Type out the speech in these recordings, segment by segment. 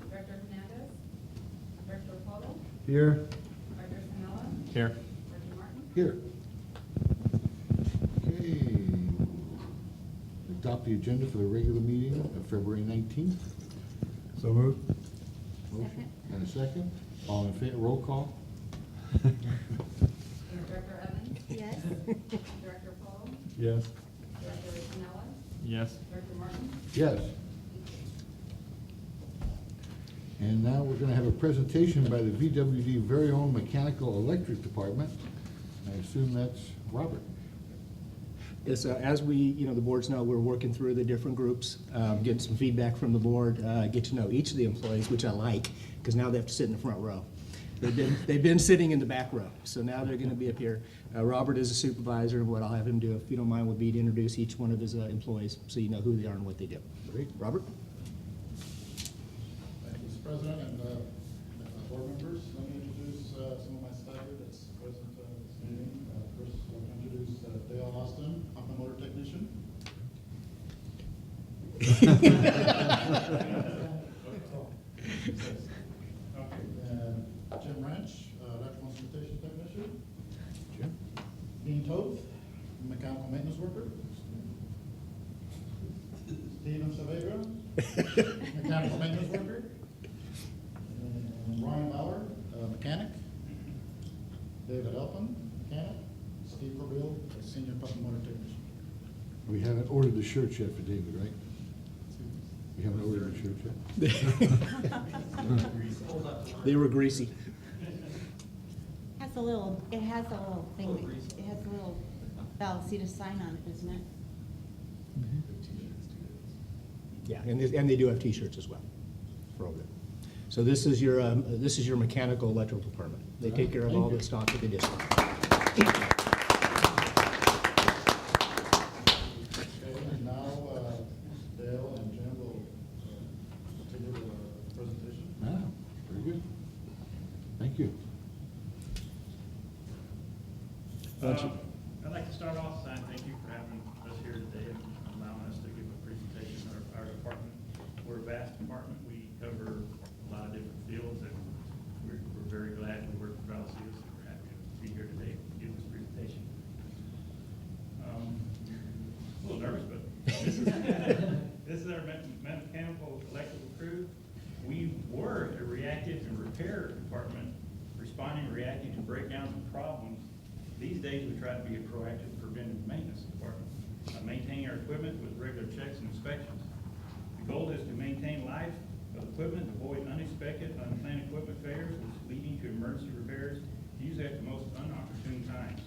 Director Hernandez. Director Polo. Here. Director Sanella. Here. Director Martin. Here. Okay. Adopt the agenda for the regular meeting of February 19th. So moved. Motion Second. and a second. All in favor, roll call. Director Evans. Yes. Director Polo. Yes. Director Sanella. Yes. Director Martin. Yes. And now we're going to have a presentation by the VWD very own Mechanical Electric Department. I assume that's Robert. Yes, as we, the boards know, we're working through the different groups, getting some feedback from the board, get to know each of the employees, which I like, because now they have to sit in the front row. They've been sitting in the back row, so now they're going to be up here. Robert is a supervisor, and what I'll have him do, if you don't mind, would be to introduce each one of his employees, so you know who they are and what they do. Great. Robert? Thank you, Mr. President, and board members. Let me introduce some of my staff here that's present at this meeting. First, I'll introduce Dale Austin, pump and motor technician. Okay, and Jim Ranch, electrical instrumentation technician. Jim? Dean Toth, mechanical maintenance worker. Steven Saavedra, mechanical maintenance worker. And Ryan Bauer, mechanic. David Elpin, mechanic. Steve Corbeil, senior pump and motor technician. We haven't ordered the shirts yet for David, right? We haven't ordered the shirts yet? They were greasy. Has a little, it has a little thing, it has a little Vallecitos sign on it, doesn't it? Yeah, and they do have T-shirts as well for all that. So this is your mechanical electrical department. They take care of all the stock of the district. Okay, and now Dale and Jim will continue the presentation. Ah, very good. Thank you. I'd like to start off saying thank you for having us here today and allowing us to give a presentation of our department. We're a vast department. We cover a lot of different fields, and we're very glad we work for Vallecitos, and we're happy to be here today to give this presentation. A little nervous, but this is our mechanical electrical crew. We were a reactive and repair department, responding and reacting to breakdowns and problems. These days, we try to be a proactive preventive maintenance department, maintaining our equipment with regular checks and inspections. The goal is to maintain life of equipment, avoid unexpected, unplanned equipment failures, which leading to emergency repairs, usually at the most unopportune times.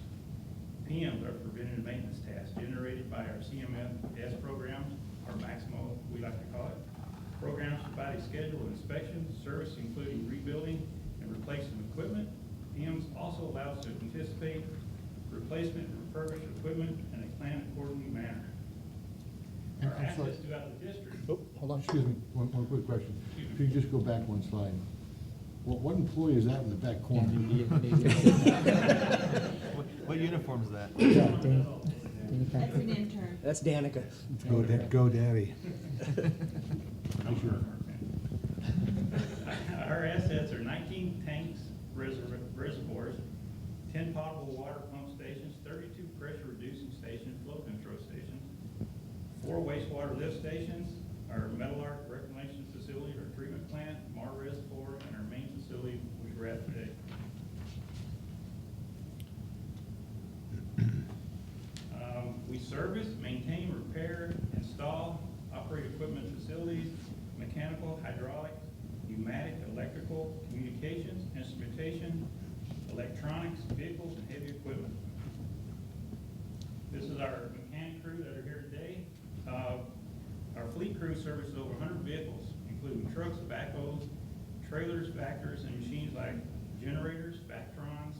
PMs are preventative maintenance tasks generated by our CMS programs, or Maximo, we like to call it. Programs provide a schedule of inspections, service including rebuilding and replacement of equipment. PMs also allow us to anticipate replacement and refurbished equipment in a planned accordingly manner. Our I'm sorry. assets throughout the district. Oh, hold on. Excuse me, one quick question. If you could just go back one slide. What employee is that in the back corner? What uniform is that? That's an intern. That's Danica. Go Daddy. Our assets are 19 tanks, reservoirs, 10 potable water pump stations, 32 pressure reducing stations, flow control stations, 4 wastewater lift stations, our metal arc reclamation facility, our treatment plant, Mar Reservoir, and our main facility, which we're at today. We service, maintain, repair, install, operate equipment facilities, mechanical, hydraulic, pneumatic, electrical, communications, instrumentation, electronics, vehicles, and heavy equipment. This is our mechanic crew that are here today. Our fleet crew services over 100 vehicles, including trucks, backhoes, trailers, vectors, and machines like generators, Vactrons,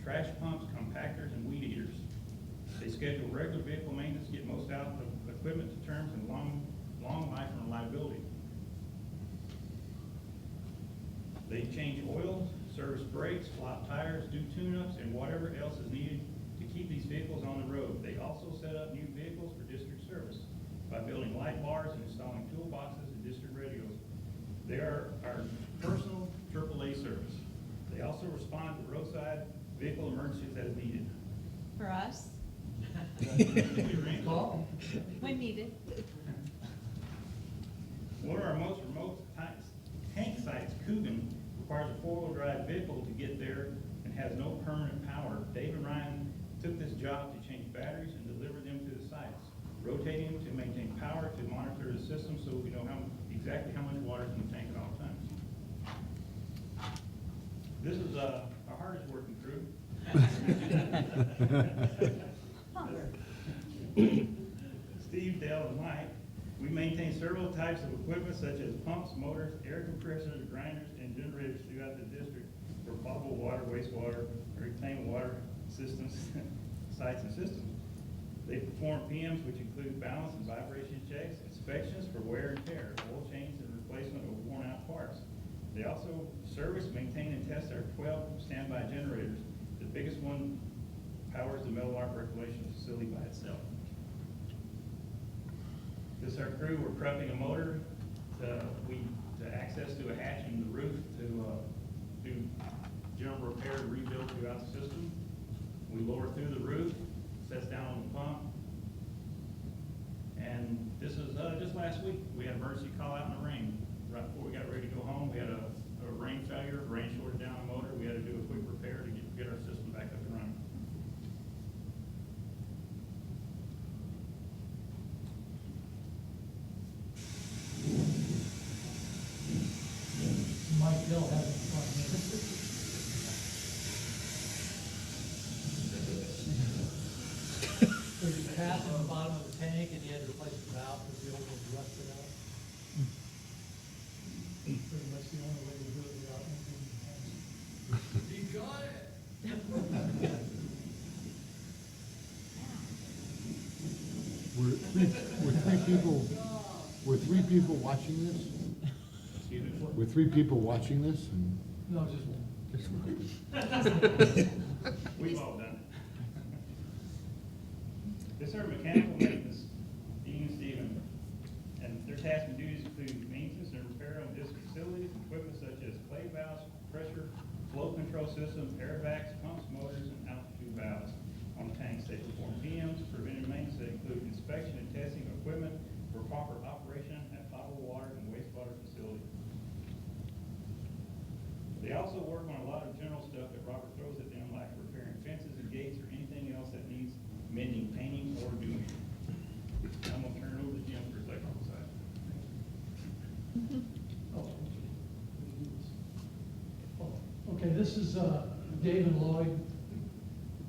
trash pumps, compactors, and weed eaters. They schedule regular vehicle maintenance, get most out of equipment to terms and long life and reliability. They change oil, service brakes, flop tires, do tune-ups, and whatever else is needed to keep these vehicles on the road. They also set up new vehicles for district service by building light bars and installing toolboxes and district radios. They are our personal AAA service. They also respond to roadside vehicle emergencies as needed. For us, Call. when needed. One of our most remote tank sites, Coogan, requires a four-wheel drive vehicle to get there and has no permanent power. Dave and Ryan took this job to change batteries and deliver them to the sites, rotating them to maintain power to monitor the system so we know exactly how much water is in the tank at all times. This is our hardest working crew. Steve, Dale, and Mike. We maintain several types of equipment such as pumps, motors, air compressors, grinders, and generators throughout the district for potable water, wastewater, reclaimed water systems, sites and systems. They perform PMs, which include balance and vibration checks, inspections for wear and tear, oil change, and replacement of worn out parts. They also service, maintain, and test our 12 standby generators. The biggest one powers the Metal Arc reclamation facility by itself. This is our crew. We're prepping a motor to access to a hatch in the roof to do general repair and rebuild throughout the system. We lower through the roof, sets down on the pump. And this is just last week, we had an emergency call out in the rain. Right before we got ready to go home, we had a rain failure, rain shorted down the motor. We had to do a quick repair to get our system back up and running. Mike Hill has it in front of me. There's a cap in the bottom of the tank and you had to replace the valve because the old was rusted out. Pretty much the only way to do it without anything. You got it. We're three people watching this? Excuse me. We're three people watching this and No, just one. We've all done it. This is our mechanical maintenance, Dean and Steven, and their tasks and duties include maintenance and repair on disc facilities, equipment such as clay valves, pressure, flow control systems, air vacs, pumps, motors, and altitude valves. On tanks, they perform PMs, preventive maintenance that include inspection and testing of equipment for proper operation at potable water and wastewater facilities. They also work on a lot of general stuff that Robert throws at them, like repairing fences and gates or anything else that needs mending, painting, or doing. I'm gonna turn it over to Jim for his electrical side. Okay, this is Dave and Lloyd.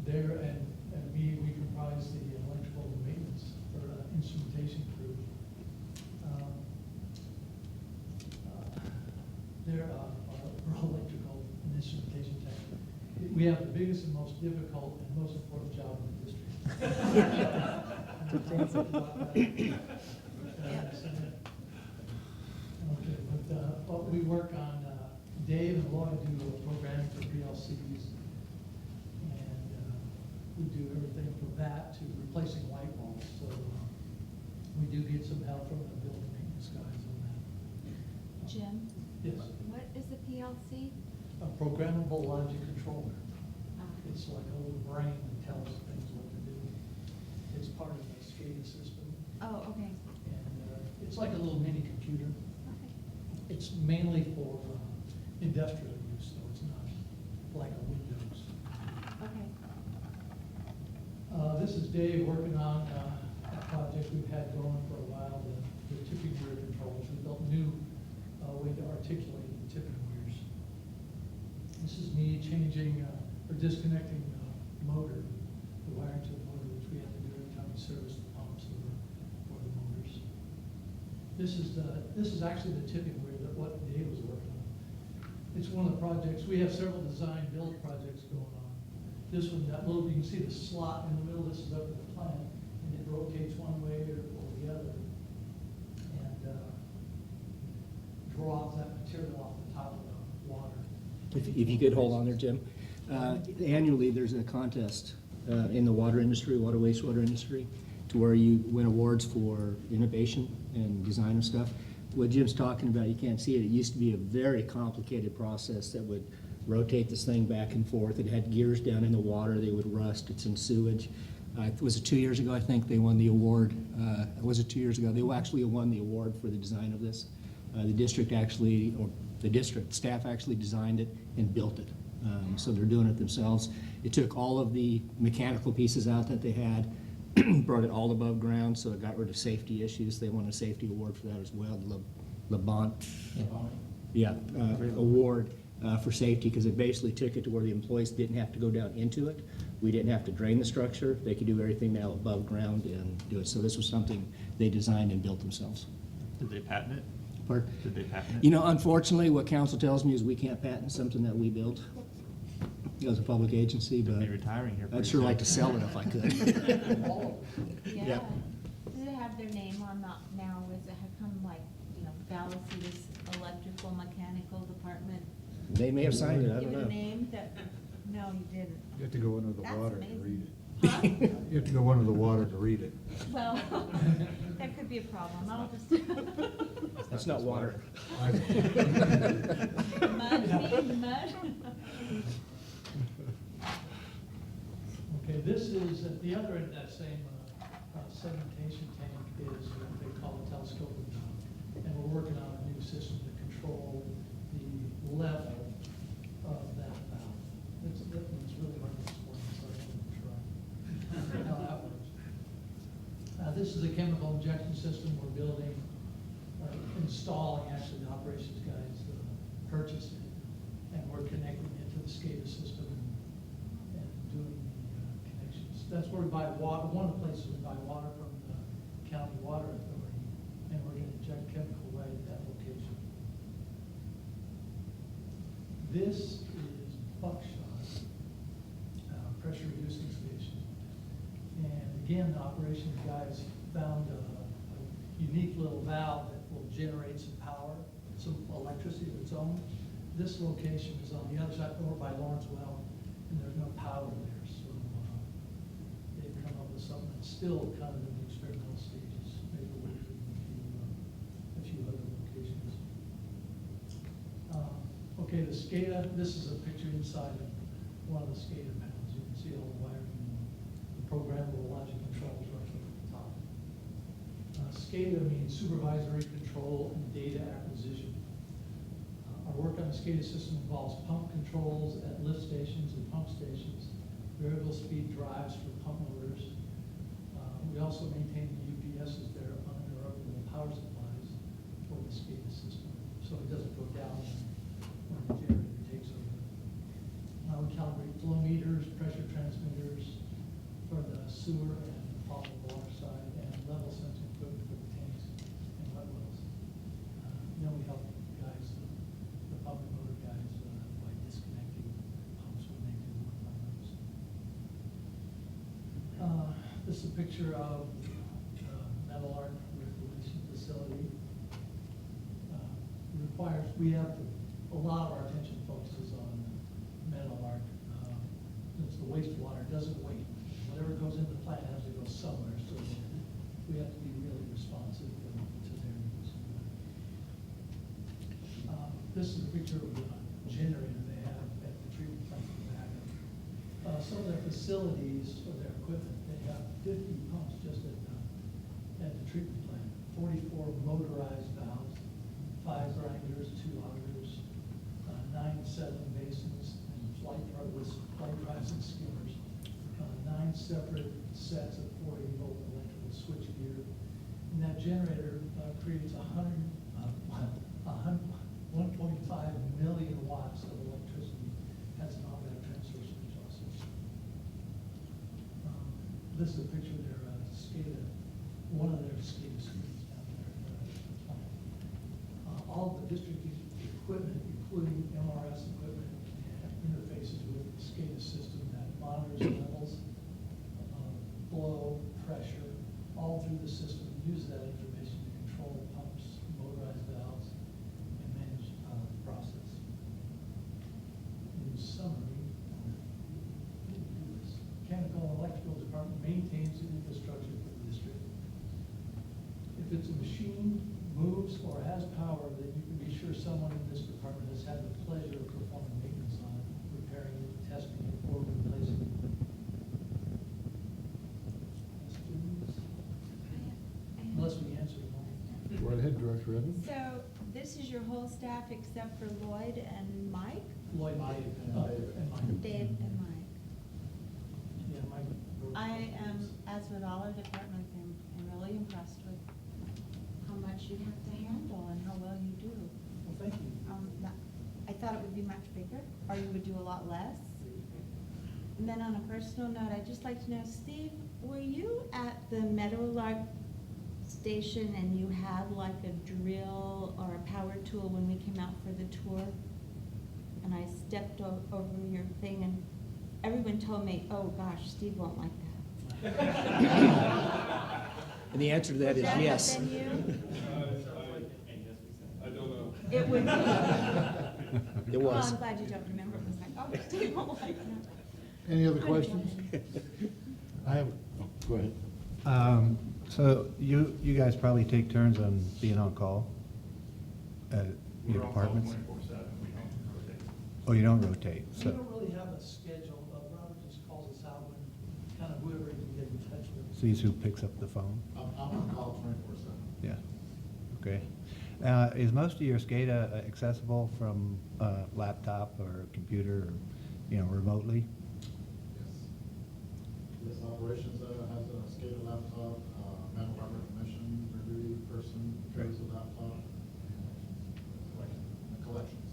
There and me, we comprise the electrical maintenance or instrumentation crew. They're our electrical and instrumentation tech. We have the biggest and most difficult and most important job in the district. Okay, but we work on, Dave and Lloyd do programming for PLCs. And we do everything from that to replacing light bulbs. So we do get some help from the building maintenance guys on that. Jim, Yes, what is a PLC? a programmable logic controller. Ah, It's like a little brain that tells things what to do. It's part of the SCADA system. Oh, okay. And it's like a little mini computer. Okay. It's mainly for industrial use, so it's not like a Windows. Okay. This is Dave working on a project we've had going for a while, the tipping weir controls. We built new way to articulate the tipping weirs. This is me changing or disconnecting the motor, the wiring to the motor, which we have to do every time we service the pumps or the motors. This is actually the tipping weir that what Dave was working on. It's one of the projects, we have several design build projects going on. This one, that little, you can see the slot in the middle, this is up at the plant, and it rotates one way or the other. And draws that material off the top of the water. If you could hold on there, Jim. Annually, there's a contest in the water industry, water wastewater industry, to where you win awards for innovation and design of stuff. what Jim's talking about, you can't see it, it used to be a very complicated process that would rotate this thing back and forth. It had gears down in the water, they would rust, it's in sewage. Was it 2 years ago, I think, they won the award? Was it 2 years ago? They actually won the award for the design of this. The district actually, or the district staff actually designed it and built it. So they're doing it themselves. It took all of the mechanical pieces out that they had, brought it all above ground, so it got rid of safety issues. They won a safety award for that as well, the LeBont, award for safety, because it basically took it to where the employees didn't have to go down into it. We didn't have to drain the structure. They could do everything now above ground and do it. So this was something they designed and built themselves. Did they patent it? Pardon? Did they patent it? You know, unfortunately, what council tells me is we can't patent something that we built as a public agency, They'll but be retiring here I'd pretty sure soon. like to sell it if I could. Yeah. Does it have their name on now? Is it come like, Vallecitos Electrical Mechanical Department? They may have signed it, I Give don't it a know. name that, no, you didn't. You have to go under the That's water to amazing. read it. Huh? You have to go under the water to read it. Well, that could be a problem. I'll just. That's not water. Mud, mean mud? Okay, this is, at the other end of that same sedimentation tank is what they call a telescopic valve. And we're working on a new system to control the level of that valve. It's really hard to explain, so I'm going to try how that works. This is a chemical injection system we're building, installing, actually, the operations guys purchased it. And we're connecting it to the SCADA system and doing the connections. That's where we buy water, one of the places we buy water from the county water authority, and we're gonna inject chemical right at that location. This is Buckshot, pressure reducing station. And again, the operations guys found a unique little valve that will generate some power, some electricity of its own. This location is on the other side, over by Lawrence Well, and there's no power there, so they've come up with something that's still kind of in the experimental stages. Maybe we'll do a few other locations. Okay, the SCADA, this is a picture inside of one of the SCADA panels. You can see all the wiring and the programmable logic controls right here at the top. SCADA means supervisory control and data acquisition. Our work on the SCADA system involves pump controls at lift stations and pump stations, variable speed drives for pump motors. We also maintain the UPSs there uninterruptible power supplies for the SCADA system, so it doesn't go down when the generator takes over. We calibrate flow meters, pressure transmitters for the sewer and potable water side, and level sensing equipment for the tanks and wet wells. Then we help guys, the pump and motor guys, by disconnecting pumps when they do work on those. This is a picture of Metal Arc reclamation facility. We have, a lot of our attention focuses on Metal Arc. It's the wastewater, it doesn't wait. Whatever goes in the plant has to go somewhere, so we have to be really responsive to their needs. This is a picture of the generator they have at the treatment plant in the back. Some of their facilities for their equipment, they have 50 pumps just at the treatment plant, 44 motorized valves, 5 grinders, 2 augers, 9 settling basins, and flight drives and skimmers, 9 separate sets of 480-volt electrical switchgear. And that generator creates 1.5 million watts of electricity. That's an automatic transfer switch also. This is a picture of their SCADA, one of their SCADA screens down there at the plant. All of the district equipment, including MRS equipment, interfaces with the SCADA system that monitors levels, flow, pressure, all through the system, use that information to control pumps, motorized valves, and manage the process. In summary, mechanical and electrical department maintains the infrastructure for the district. If it's a machine moves or has power, that you can be sure someone in this department has had the pleasure of performing maintenance on it, repairing it, testing it, or replacing it. Questions? Unless we answer them all. Go right ahead, Director Evans. So this is your whole staff except for Lloyd and Mike? Lloyd, and Mike. Dave and Mike. Yeah, Mike. I am, as with all our departments, I'm really impressed with how much you have to handle and how well you do. Well, thank you. I thought it would be much bigger, or you would do a lot less. And then on a personal note, I'd just like to know, Steve, were you at the Meadowlark station and you had like a drill or a power tool when we came out for the tour? And I stepped over your thing and everyone told me, oh gosh, Steve won't like that. And the answer to that is Would yes. have been you? I don't know. It would be. It Well, was. I'm glad you don't remember. It was like, oh, Steve won't like that. Any other questions? I have, oh, go ahead. So you guys probably take turns on being on call at your We're on call departments? 24/7, we don't rotate. Oh, you don't rotate, We so, don't really have a schedule, but Robert just calls us out when, kind of whoever he can get in touch with. sees who picks up the phone? I'm on call 24/7. Yeah, okay. Is most of your SCADA accessible from laptop or computer, or, remotely? Yes. Yes, operations has a SCADA laptop, mental harbor commission, review person carries a laptop, and collections.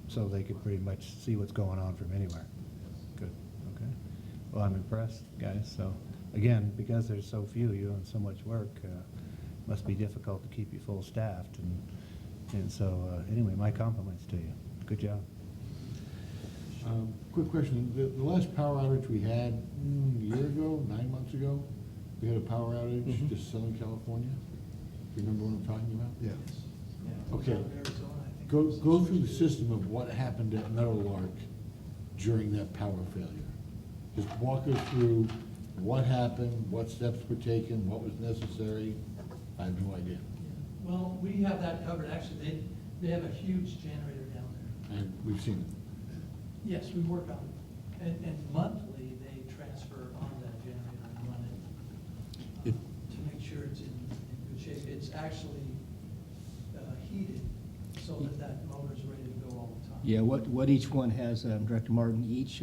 So they could pretty much see what's going on from anywhere? Yes. Good, okay. Well, I'm impressed, guys, so, again, because there's so few, you and so much work, must be difficult to keep you full staffed, and so, anyway, my compliments to you. Good job. Quick question, the last power outage we had, a year ago, 9 months ago, we had a power outage just Southern California. Remember what I'm talking about? Yeah. Yeah, Okay. out of Arizona, I think. Go through the system of what happened at Meadowlark during that power failure. Just walk us through what happened, what steps were taken, what was necessary. I have no idea. Yeah. Well, we have that covered. Actually, they have a huge generator down there. And we've seen it. Yes, we work on it. And monthly, they transfer on that generator and run it to make sure it's in good shape. It's actually heated so that that motor's ready to go all the time. Yeah, what each one has, Director Martin, each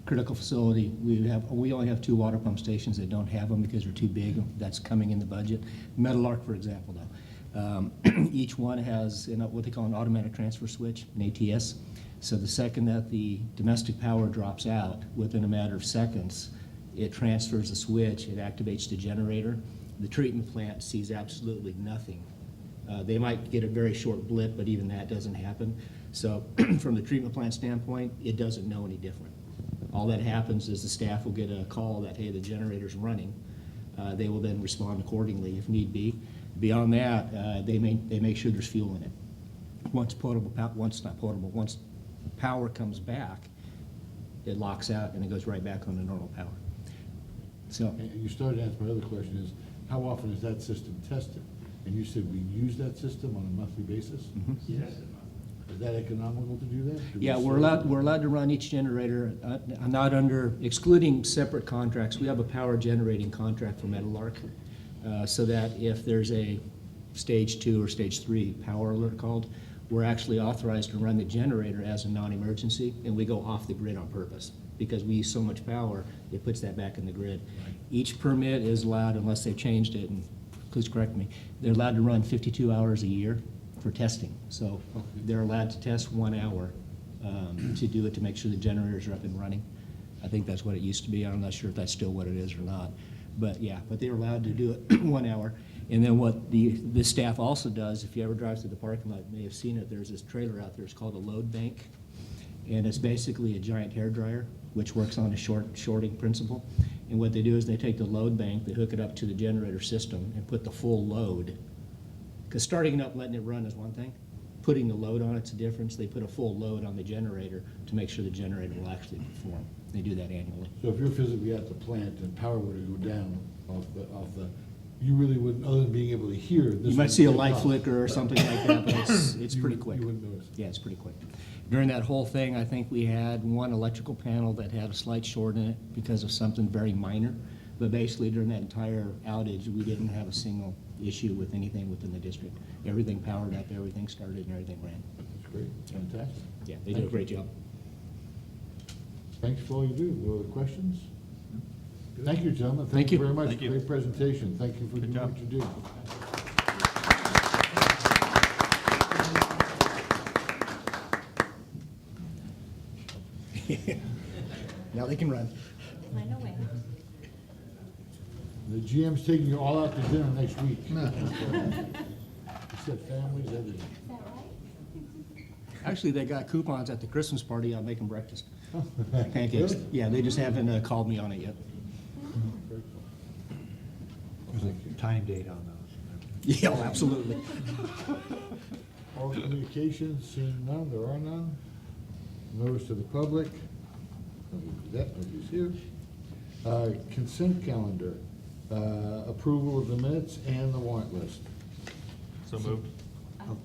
critical facility, we only have 2 water pump stations that don't have them because they're too big. That's coming in the budget. Meadowlark, for example, though. Each one has what they call an automatic transfer switch, an ATS. So the second that the domestic power drops out, within a matter of seconds, it transfers the switch, it activates the generator. The treatment plant sees absolutely nothing. They might get a very short blip, but even that doesn't happen. So from the treatment plant standpoint, it doesn't know any different. All that happens is the staff will get a call that, hey, the generator's running. They will then respond accordingly if need be. Beyond that, they make sure there's fuel in it. Once power comes back, it locks out and it goes right back on the normal power. So, And you started to answer my other question is, how often is that system tested? And you said we use that system on a monthly basis? Yes. Is that economical to do that? Do we yeah, we're allowed to run each generator, not under, excluding separate contracts. We have a power generating contract for Meadowlark, so that if there's a stage 2 or stage 3 power alert called, we're actually authorized to run the generator as a non-emergency, and we go off the grid on purpose. Because we use so much power, it puts that back in the grid. Each permit is allowed, unless they've changed it, and please correct me, they're allowed to run 52 hours a year for testing. So they're allowed to test 1 hour to do it, to make sure the generators are up and running. I think that's what it used to be. I'm not sure if that's still what it is or not. But yeah, but they're allowed to do it 1 hour. And then what the staff also does, if you ever drive through the parking lot, you may have seen it, there's this trailer out there, it's called a load bank. And it's basically a giant hairdryer, which works on a shorting principle. And what they do is they take the load bank, they hook it up to the generator system and put the full load. Because starting it up and letting it run is one thing. Putting the load on it's a difference. They put a full load on the generator to make sure the generator will actually perform. They do that annually. So if you're physically at the plant and power were to go down off the you really wouldn't, other than being able to hear. this You might would see a take light off. flicker or something like that, but it's You pretty would- quick. You wouldn't notice. Yeah, it's pretty quick. During that whole thing, I think we had one electrical panel that had a slight short in it because of something very minor. But basically, during that entire outage, we didn't have a single issue with anything within the district. Everything powered up, everything started, and everything ran. That's great, fantastic. Yeah, they did a great job. Thanks for all you do. No other questions? Thank you, gentlemen. Thank You you. very much. Thank you. Great presentation. Thank you for doing job. what you do. Now they can run. Run away. The GM's taking you all out to dinner next week. He said families, everything. Is that right? Actually, they got coupons at the Christmas party on making breakfast. Pancakes. Yeah, they just haven't called me on it yet. Very cool. Thank you. Time date on those. Yeah, absolutely. All communications, seeing none, there are none. Notice to the public. Nobody do that, nobody's here. Consent calendar, approval of the minutes and the warrant list. So moved. I'll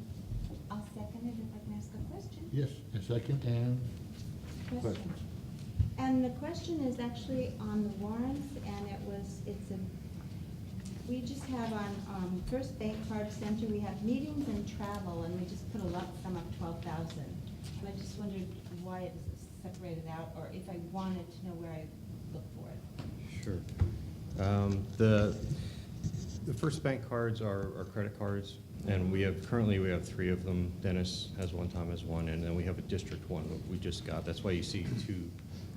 second it if I can ask a question. Yes, a second, and questions? And the question is actually on the warrants, and we just have on, First Bank Card Center, we have meetings and travel, and we just put a lump sum of 12,000. And I just wondered why it was separated out, or if I wanted to know where I look for it. Sure. The First Bank cards are credit cards, and currently we have 3 of them. Dennis has one, Tom has one, and then we have a district one that we just got. That's why you see 2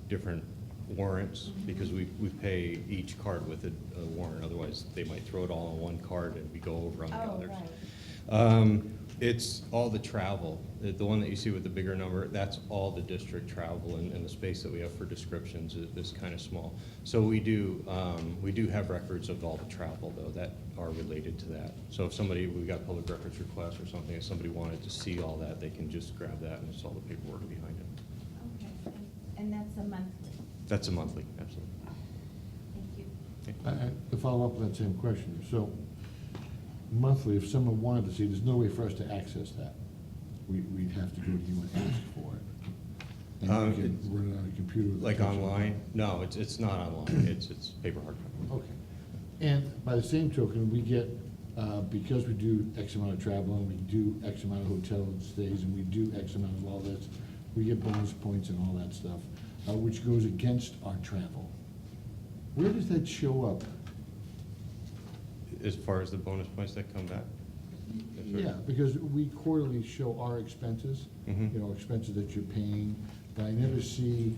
different warrants, because we pay each card with a warrant. Otherwise, they might throw it all on one card and we go over on the Oh, others. right. It's all the travel. The one that you see with the bigger number, that's all the district travel, and the space that we have for descriptions is kind of small. So we do have records of all the travel, though, that are related to that. So if we got public records requests or something, if somebody wanted to see all that, they can just grab that, and it's all the paperwork behind it. Okay, and that's a monthly. That's a monthly, absolutely. Thank you. To follow up on that same question, so monthly, if someone wanted to see, there's no way for us to access that. We'd have to go to you and ask for it. And you can run it on a computer. with a Like touch online? No, it's not online. It's paper hard copy. Okay. And by the same token, we get, because we do X amount of travel, and we do X amount of hotel stays, and we do X amount of all this, we get bonus points and all that stuff, which goes against our travel. Where does that show up? As far as the bonus points that come back? That's right. Yeah, because we quarterly show our expenses, Mhm. you know, expenses that you're paying, but I never see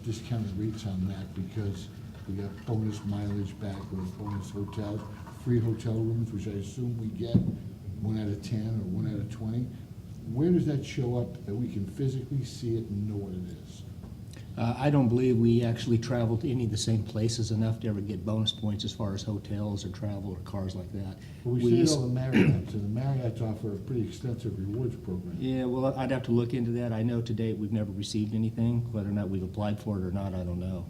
discounted rates on that because we got bonus mileage back or bonus hotels, free hotel rooms, which I assume we get 1 out of 10 or 1 out of 20. Where does that show up that we can physically see it and know what it is? I don't believe we actually traveled to any of the same places enough to ever get bonus points as far as hotels or travel or cars like that. Well, we see it all the Marriotts, and the Marriotts offer a pretty extensive rewards program. Yeah, well, I'd have to look into that. I know to date, we've never received anything. Whether or not we've applied for it or not, I don't know.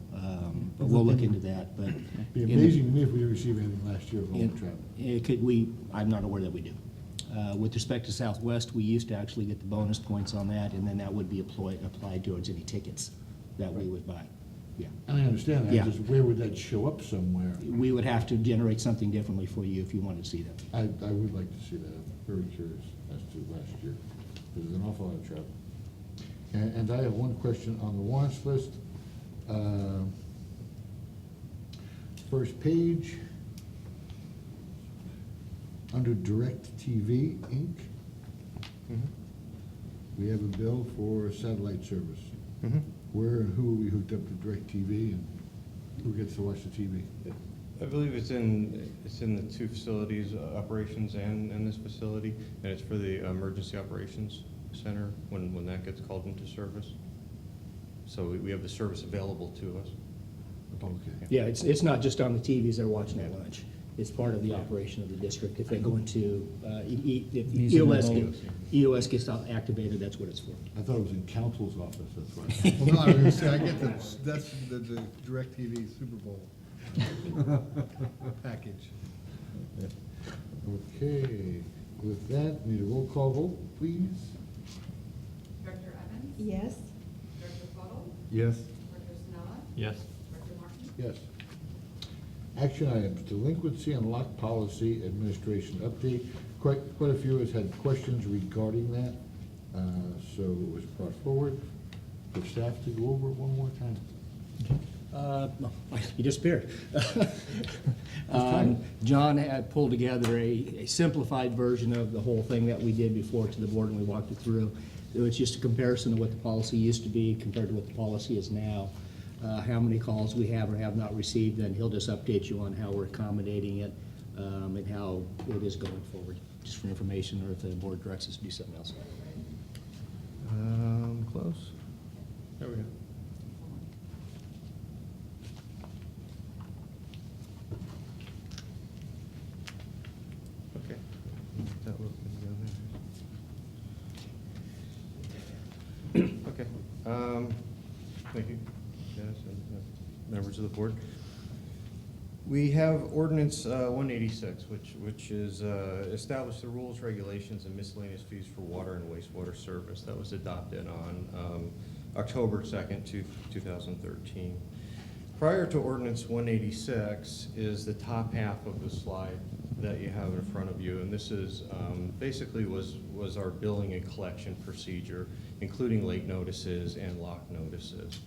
But we'll look into that, but. It'd be in the- amazing to me if we didn't receive anything last year of all the in- travel. It could, I'm not aware that we do. With respect to Southwest, we used to actually get the bonus points on that, and then that would be applied towards any tickets that we would buy. Yeah. And I understand that, Yeah. just where would that show up somewhere? We would have to generate something differently for you if you wanted to see that. I would like to see that. I'm very curious as to last year. There's an awful lot of travel. And I have one question on the warrants list. First page, under Direct TV, Inc., Mhm. we have a bill for satellite service. Mhm. Where and who are we hooked up to Direct TV, and who gets to watch the TV? I believe it's in the 2 facilities, operations and this facility, and it's for the emergency operations center when that gets called into service. So we have the service available to us. Okay. Yeah, it's not just on the TVs they're watching at lunch. It's part of the operation of the district. If they go into, if Music and EOS gets activated, that's what it's for. I thought it was in counsel's office, that's why. Well, no, I was gonna say, I get that's the DirecTV Super Bowl package. Okay, with that, need a roll call vote, please? Director Evans? Yes? Director Foto? Yes. Director Snella? Yes. Director Martin? Yes. Action items, delinquency and lock policy administration update. Quite a few of us had questions regarding that, so it was brought forward for staff to go over it one more time. You disappeared. trying. John had pulled together a simplified version of the whole thing that we did before to the board, and we walked it through. It was just a comparison of what the policy used to be compared to what the policy is now, how many calls we have or have not received, and he'll just update you on how we're accommodating it, and how it is going forward, just for information, or if the board directs us to do something else. Close. There we go. Okay. That will go there. Okay. Thank you, Dennis, and members of the board. We have ordinance 186, which is establish the rules, regulations, and miscellaneous fees for water and wastewater service. That was adopted on October 2nd, 2013. Prior to ordinance 186 is the top half of the slide that you have in front of you, and this is basically was our billing and collection procedure, including late notices and lock notices.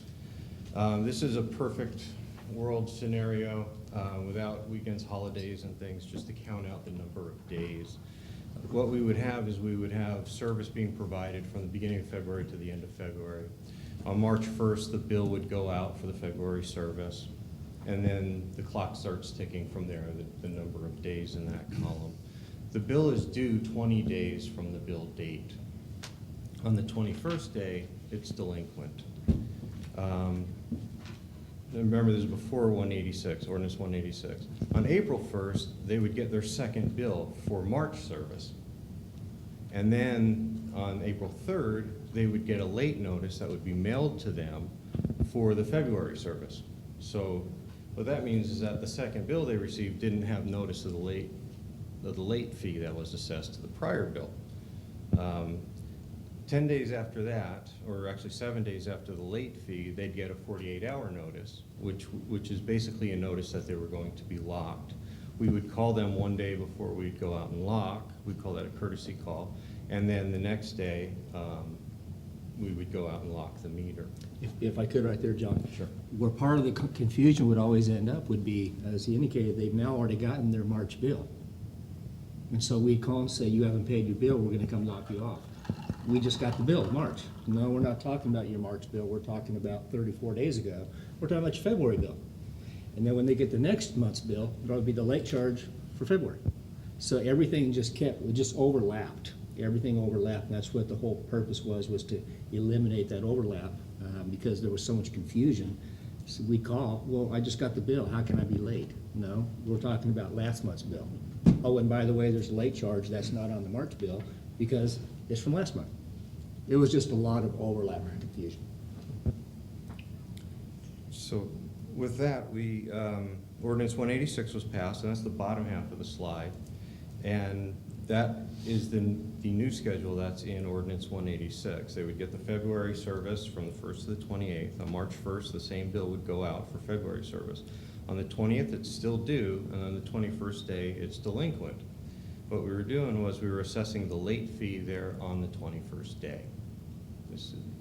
This is a perfect world scenario without weekends, holidays, and things, just to count out the number of days. What we would have is we would have service being provided from the beginning of February to the end of February. On March 1st, the bill would go out for the February service, and then the clock starts ticking from there, the number of days in that column. The bill is due 20 days from the bill date. On the 21st day, it's delinquent. Remember, this is before 186, ordinance 186. On April 1st, they would get their second bill for March service. And then on April 3rd, they would get a late notice that would be mailed to them for the February service. So what that means is that the second bill they received didn't have notice of the late fee that was assessed to the prior bill. 10 days after that, or actually 7 days after the late fee, they'd get a 48-hour notice, which is basically a notice that they were going to be locked. We would call them one day before we'd go out and lock. We'd call that a courtesy call. And then the next day, we would go out and lock the meter. If I could right there, John. Sure. Where part of the confusion would always end up would be, as he indicated, they've now already gotten their March bill. And so we'd call and say, you haven't paid your bill, we're gonna come lock you off. We just got the bill, March. No, we're not talking about your March bill, we're talking about 34 days ago. We're talking about your February bill. And then when they get the next month's bill, there'll be the late charge for February. So everything just overlapped. Everything overlapped, and that's what the whole purpose was to eliminate that overlap, because there was so much confusion. So we call, well, I just got the bill, how can I be late? No, we're talking about last month's bill. Oh, and by the way, there's a late charge that's not on the March bill because it's from last month. It was just a lot of overlap and confusion. So with that, ordinance 186 was passed, and that's the bottom half of the slide. And that is the new schedule that's in ordinance 186. They would get the February service from the 1st to the 28th. On March 1st, the same bill would go out for February service. On the 20th, it's still due, and on the 21st day, it's delinquent. What we were doing was we were assessing the late fee there on the 21st day.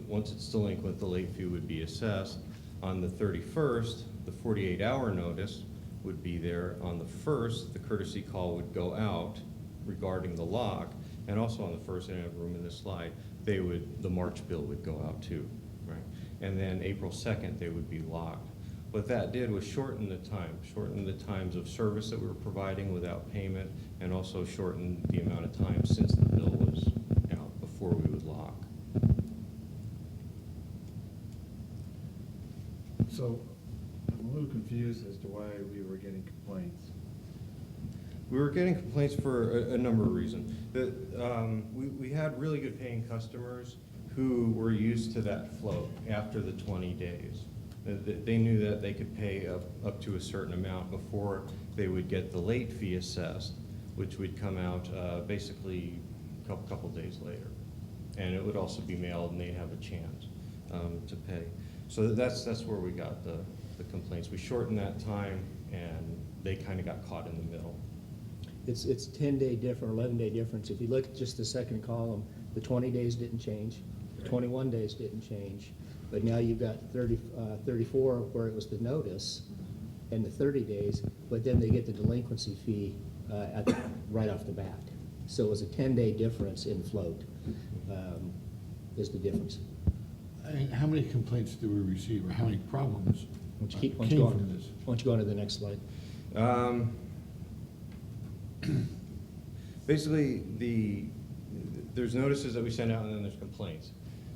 Once it's delinquent, the late fee would be assessed. On the 31st, the 48-hour notice would be there. On the 1st, the courtesy call would go out regarding the lock, and also on the 1st, I didn't have room in this slide, the March bill would go out too, right? And then April 2nd, they would be locked. What that did was shorten the times of service that we were providing without payment, and also shorten the amount of time since the bill was out before we would lock. So I'm a little confused as to why we were getting complaints. We were getting complaints for a number of reasons. We had really good paying customers who were used to that flow after the 20 days. They knew that they could pay up to a certain amount before they would get the late fee assessed, which would come out basically a couple days later. And it would also be mailed, and they'd have a chance to pay. So that's where we got the complaints. We shortened that time, and they kind of got caught in the middle. It's 10-day difference, 11-day difference. If you look at just the second column, the 20 days didn't change, the 21 days didn't change, but now you've got 34 where it was the notice and the 30 days, but then they get the delinquency fee right off the bat. So it was a 10-day difference in float, is the difference. And how many complaints do we receive, or how many problems Why don't you keep- came from this? Why don't you go on to the next slide? Basically, there's notices that we send out, and then there's complaints.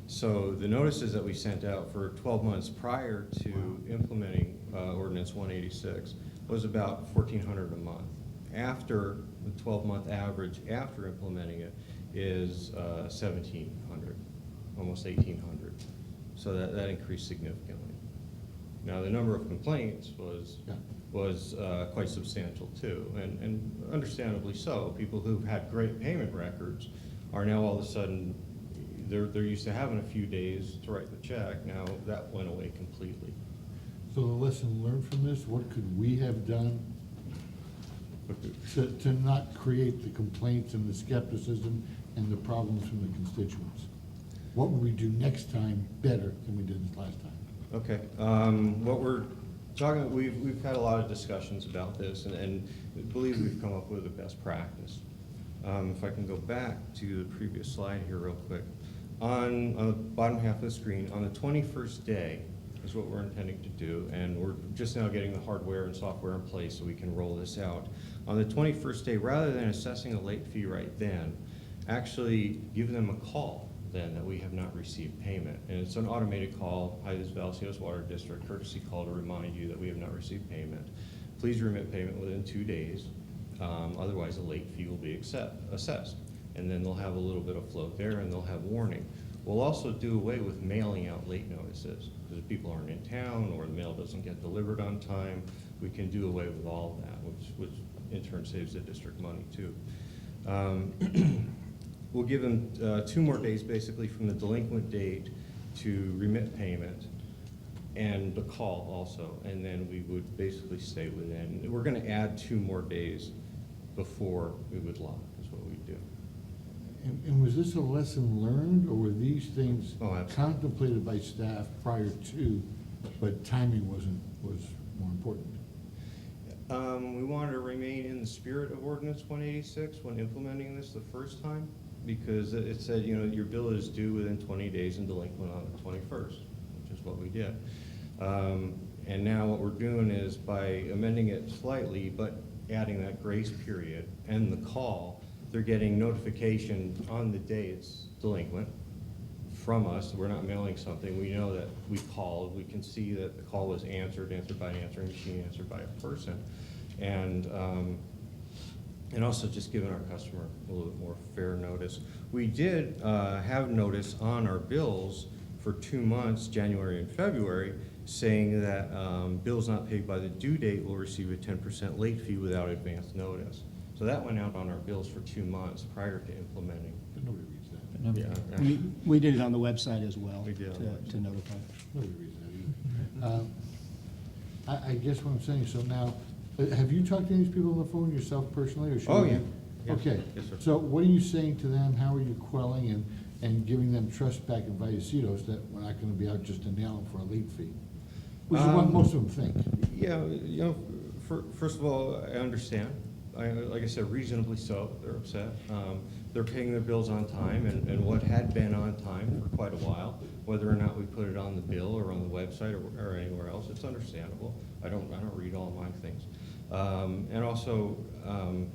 So the notices that we sent out for 12 months prior to implementing ordinance 186 was about 1,400 a month. After the 12-month average after implementing it is 1,700, almost 1,800. So that increased significantly. Now, the number of complaints was quite substantial too, and understandably so. People who've had great payment records are now all of a sudden, they're used to having a few days to write the check. Now that went away completely. So the lesson learned from this, what could we have done to not create the complaints and the skepticism and the problems from the constituents? What would we do next time better than we did this last time? Okay, what we're talking, we've had a lot of discussions about this, and I believe we've come up with a best practice. If I can go back to the previous slide here real quick. On the bottom half of the screen, on the 21st day is what we're intending to do, and we're just now getting the hardware and software in place so we can roll this out. On the 21st day, rather than assessing a late fee right then, actually give them a call then that we have not received payment. And it's an automated call. Hi, this is Vallecitos Water District, courtesy call to remind you that we have not received payment. Please remit payment within 2 days. Otherwise, a late fee will be assessed. And then they'll have a little bit of float there, and they'll have warning. We'll also do away with mailing out late notices, because if people aren't in town or the mail doesn't get delivered on time, we can do away with all of that, which in turn saves the district money too. We'll give them 2 more days basically from the delinquent date to remit payment and the call also, and then we would basically stay within. We're going to add 2 more days before we would lock, is what we do. And was this a lesson learned, or were these things Oh, absolutely. contemplated by staff prior to, but timing was more important? We wanted to remain in the spirit of Ordinance 186 when implementing this the first time, because it said, you know, your bill is due within 20 days and delinquent on the 21st, which is what we did. And now what we're doing is by amending it slightly, but adding that grace period and the call, they're getting notification on the day it's delinquent from us. We're not mailing something. We know that we called. We can see that the call was answered by an answering machine, answered by a person. And also just giving our customer a little bit more fair notice. We did have notice on our bills for 2 months, January and February, saying that bills not paid by the due date will receive a 10% late fee without advance notice. So that went out on our bills for 2 months prior to implementing. But nobody reads that. Yeah. We did it on the website as well. We did on the website. To notify. Nobody reads that either. I guess what I'm saying, so now, have you talked to any of these people on the phone yourself personally, or should Oh, we- yeah. Yeah. Okay. Yes, sir. So what are you saying to them? How are you quelling and giving them trust back in Vallecitos that we're not gonna be out just to nail them for a late fee? Which is what most of them think. Yeah, you know, first of all, I understand. Like I said, reasonably so, they're upset. They're paying their bills on time, and what had been on time for quite a while, whether or not we put it on the bill or on the website or anywhere else, it's understandable. I don't read all my things. And also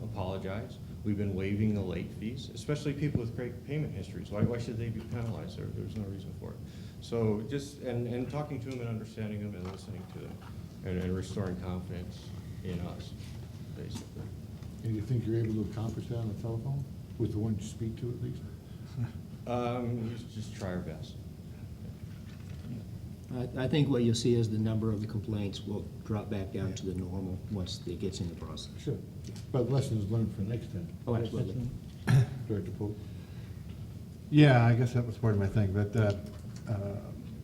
apologize. We've been waiving the late fees, especially people with great payment histories. Why should they be penalized? There's no reason for it. So just, and talking to them and understanding them and listening to them and restoring confidence in us, basically. And you think you're able to accomplish that on the telephone, with the one you speak to at least? Just try our best. I think what you'll see is the number of the complaints will drop back down to the normal once it gets in the process. Sure. But lessons learned for next time. Oh, absolutely. Director Pope? Yeah, I guess that was part of my thing, but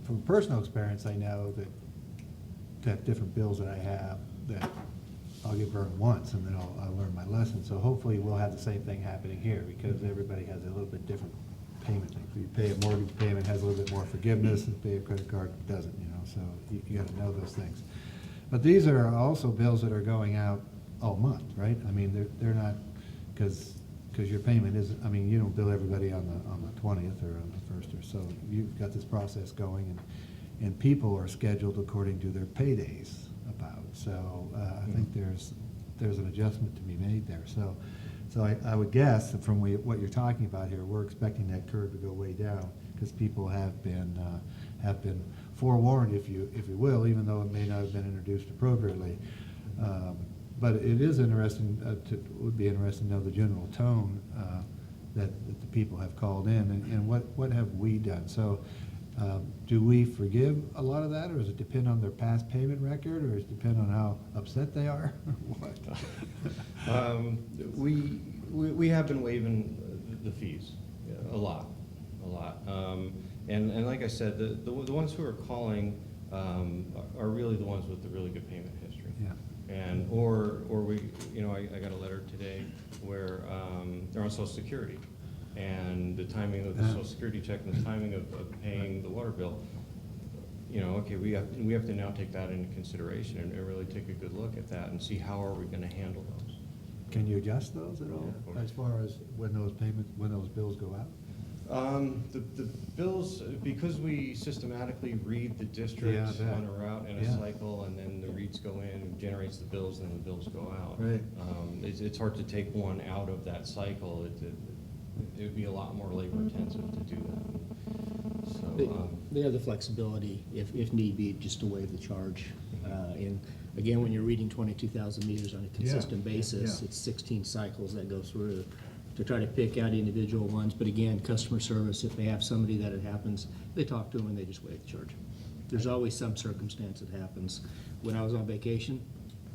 from personal experience, I know that different bills that I have, that I'll get burned once and then I'll learn my lesson. So hopefully we'll have the same thing happening here, because everybody has a little bit different payment. If you pay a mortgage payment, has a little bit more forgiveness, and pay a credit card doesn't, so you gotta know those things. But these are also bills that are going out all month, right? I mean, they're not, because your payment is, I mean, you don't bill everybody on the 20th or on the 1st or so. You've got this process going, and people are scheduled according to their paydays about. So I think there's an adjustment to be made there. So I would guess that from what you're talking about here, we're expecting that curve to go way down, because people have been forewarned, if you will, even though it may not have been introduced appropriately. But it is interesting, would be interesting to know the general tone that the people have called in, and what have we done? So do we forgive a lot of that, or does it depend on their past payment record, or does it depend on how upset they are? What? We have been waiving the fees a lot. And like I said, the ones who are calling are really the ones with the really good payment history. Yeah. And, or we, I got a letter today where they're on Social Security, and the timing of the Social Security check and the timing of paying the water bill, okay, we have to now take that into consideration and really take a good look at that and see how are we gonna handle those. Can you adjust those at all, Yeah. as far as when those bills go out? The bills, because we systematically read the districts Yeah, I bet. on a route and a Yeah. cycle, and then the reads go in, and generates the bills, and the bills go out. Right. It's hard to take one out of that cycle. It would be a lot more labor intensive to do that. So, They have the flexibility, if need be, just to waive the charge. And again, when you're reading 22,000 meters on a consistent basis, yeah. it's 16 cycles that go through to try to pick out individual ones. But again, customer service, if they have somebody that it happens, they talk to them and they just waive the charge. There's always some circumstance that happens. When I was on vacation,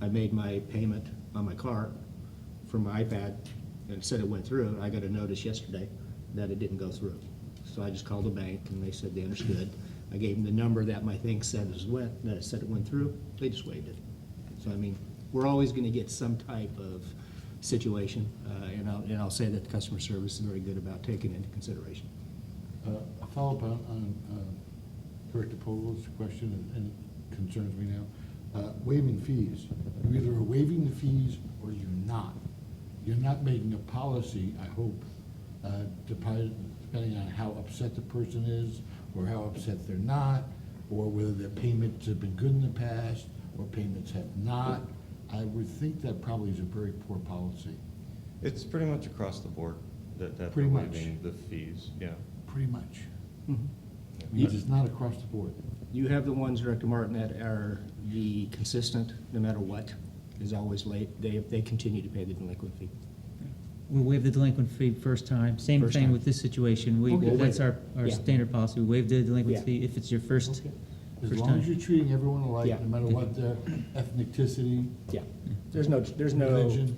I made my payment on my card from my iPad, and it said it went through. I got a notice yesterday that it didn't go through. So I just called the bank, and they said they understood. I gave them the number that my thing said it went through. They just waived it. So I mean, we're always going to get some type of situation, and I'll say that the customer service is very good about taking it into consideration. A follow-up on Director Pogel's question, and it concerns me now. Waiving fees. You either are waiving the fees or you're not. You're not making a policy, I hope, depending on how upset the person is, or how upset they're not, or whether their payments have been good in the past, or payments have not. I would think that probably is a very poor policy. it's pretty much across the board that they're Pretty much. waiving the fees, yeah. Pretty much. Mm-hmm. It is not across the board. You have the ones, Director Martin, that are the consistent, no matter what, is always late. They continue to pay the delinquent fee. We waive the delinquent fee first time. Same First thing time. with this situation. Okay. That's our Yeah. standard policy. We waive the delinquent Yeah. fee if it's your first As First long as time. you're treating everyone alike, Yeah. no matter what their ethnicity, Yeah. There's no Religion.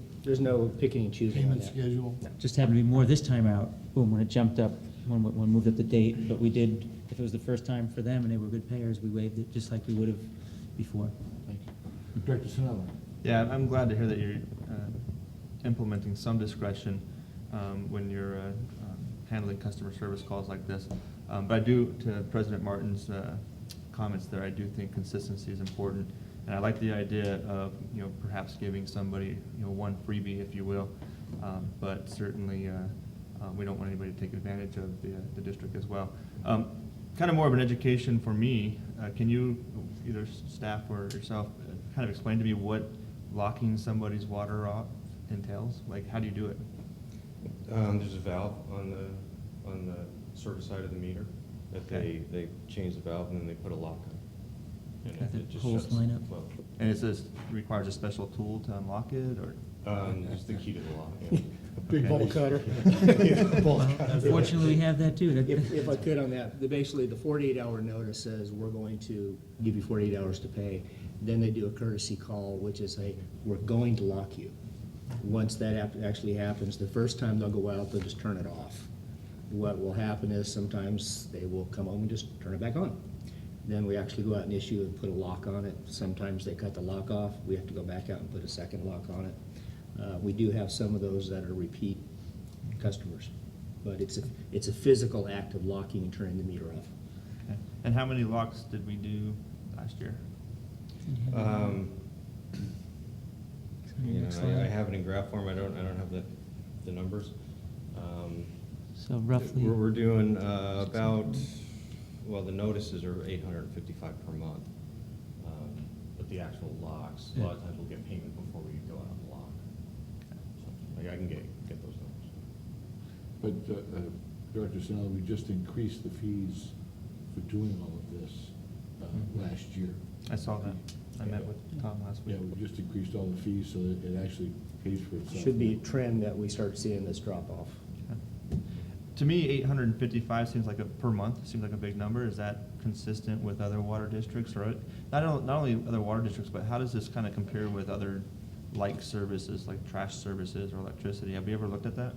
picking and choosing on payment that. schedule. Just happened to be more this time out, boom, when it jumped up, when moved up the date, but we did, if it was the first time for them and they were good payers, we waived it just like we would have before. Thank you. Director Sinella? Yeah, I'm glad to hear that you're implementing some discretion when you're handling customer service calls like this. But I do, to President Martin's comments there, I do think consistency is important. And I like the idea of, perhaps giving somebody, one freebie, if you will. But certainly, we don't want anybody to take advantage of the district as well. Kind of more of an education for me. Can you, either staff or yourself, kind of explain to me what locking somebody's water off entails? Like, how do you do it? There's a valve on the service side of the meter that Okay. they change the valve, and then they put a lock on. And Got the it just holes shuts line up. well. And requires a special tool to unlock it, or? It's the key to the lock, yeah. Big Okay. bolt cutter. Bolt cutter. Unfortunately, we have that too. If I could on that, basically, the 48-hour notice says, we're going to give you 48 hours to pay. Then they do a courtesy call, which is we're going to lock you. Once that actually happens, the first time they'll go out, they'll just turn it off. What will happen is sometimes they will come home and just turn it back on. Then we actually go out and issue and put a lock on it. Sometimes they cut the lock off. We have to go back out and put a second lock on it. We do have some of those that are repeat customers, but it's a physical act of locking and turning the meter off. Okay. And how many locks did we do last year? You know, I have it in graph form, I don't have the numbers. So roughly. We're doing about, well, the notices are 855 per month. But the actual locks, a lot of times we'll get payment before we go out and lock. So, I can get those numbers. But, Director Sinella, we just increased the fees for doing all of this last year. I saw that. I met with Tom last week. Yeah, we just increased all the fees so that it actually pays for itself. Should be a trend that we start seeing this drop off. Okay. To me, 855 seems like per month, seems like a big number. Is that consistent with other water districts, or not only other water districts, but how does this kind of compare with other like services, like trash services or electricity? Have you ever looked at that?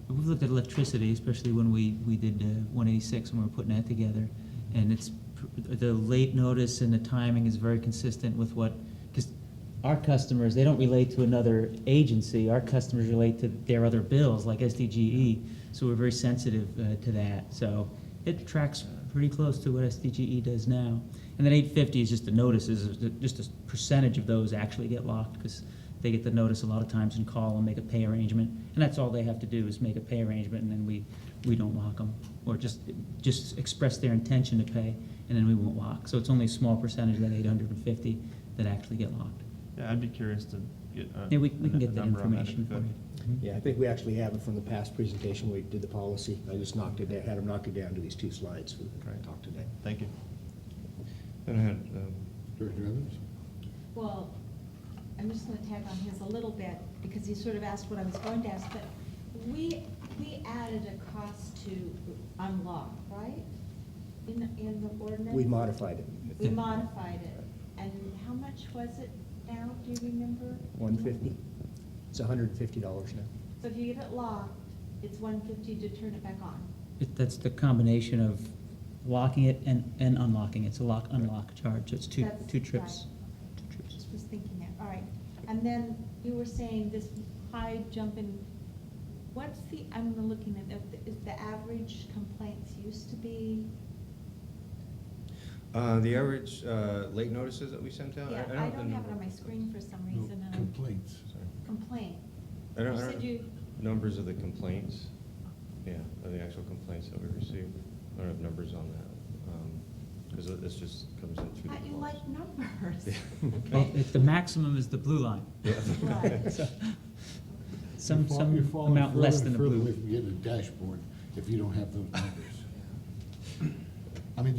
We've looked at electricity, especially when we did 186 when we were putting that together, and it's the late notice and the timing is very consistent with what, because our customers, they don't relate to another agency. Our customers relate to their other bills, like SDGE, so we're very sensitive to that. So it tracks pretty close to what SDGE does now. And then 850 is just the notices, just a percentage of those actually get locked, because they get the notice a lot of times and call and make a pay arrangement, and that's all they have to do is make a pay arrangement, and then we don't lock them, or just express their intention to pay, and then we won't lock. So it's only a small percentage of that 850 that actually get locked. Yeah, I'd be curious to get Yeah, we can get that number on if information we for could. you. Yeah, I think we actually have it from the past presentation. We did the policy. I just knocked it down, had them knock it down to these two slides for the talk today. Thank you. Then I had, Director Evans? Well, I'm just gonna tag on his a little bit, because he sort of asked what I was going to ask, but we added a cost to unlock, right? In the ordinance? We modified it. We modified it, and how much was it now, do you remember? 150. It's $150 now. So if you get it locked, it's $150 to turn it back on. That's the combination of locking it and unlocking. It's a lock-unlock charge, so it's two That's trips. right. Two trips. Just was thinking that, all right. And then you were saying this high jumping, what's the, I'm looking at, is the average complaints used to be? the average late notices that we sent out? Yeah, I the don't have it number. on my screen for some No, reason. and complaints. Complaint. I don't, You I said don't, you, numbers of the complaints, yeah, of the actual complaints that we received. I don't have numbers on that, because this just comes in through the thought you calls. like numbers. Well, the maximum is the blue line. Right. So, Some You're falling amount less further than and the further away blue. from getting a dashboard if you don't have those numbers. I mean,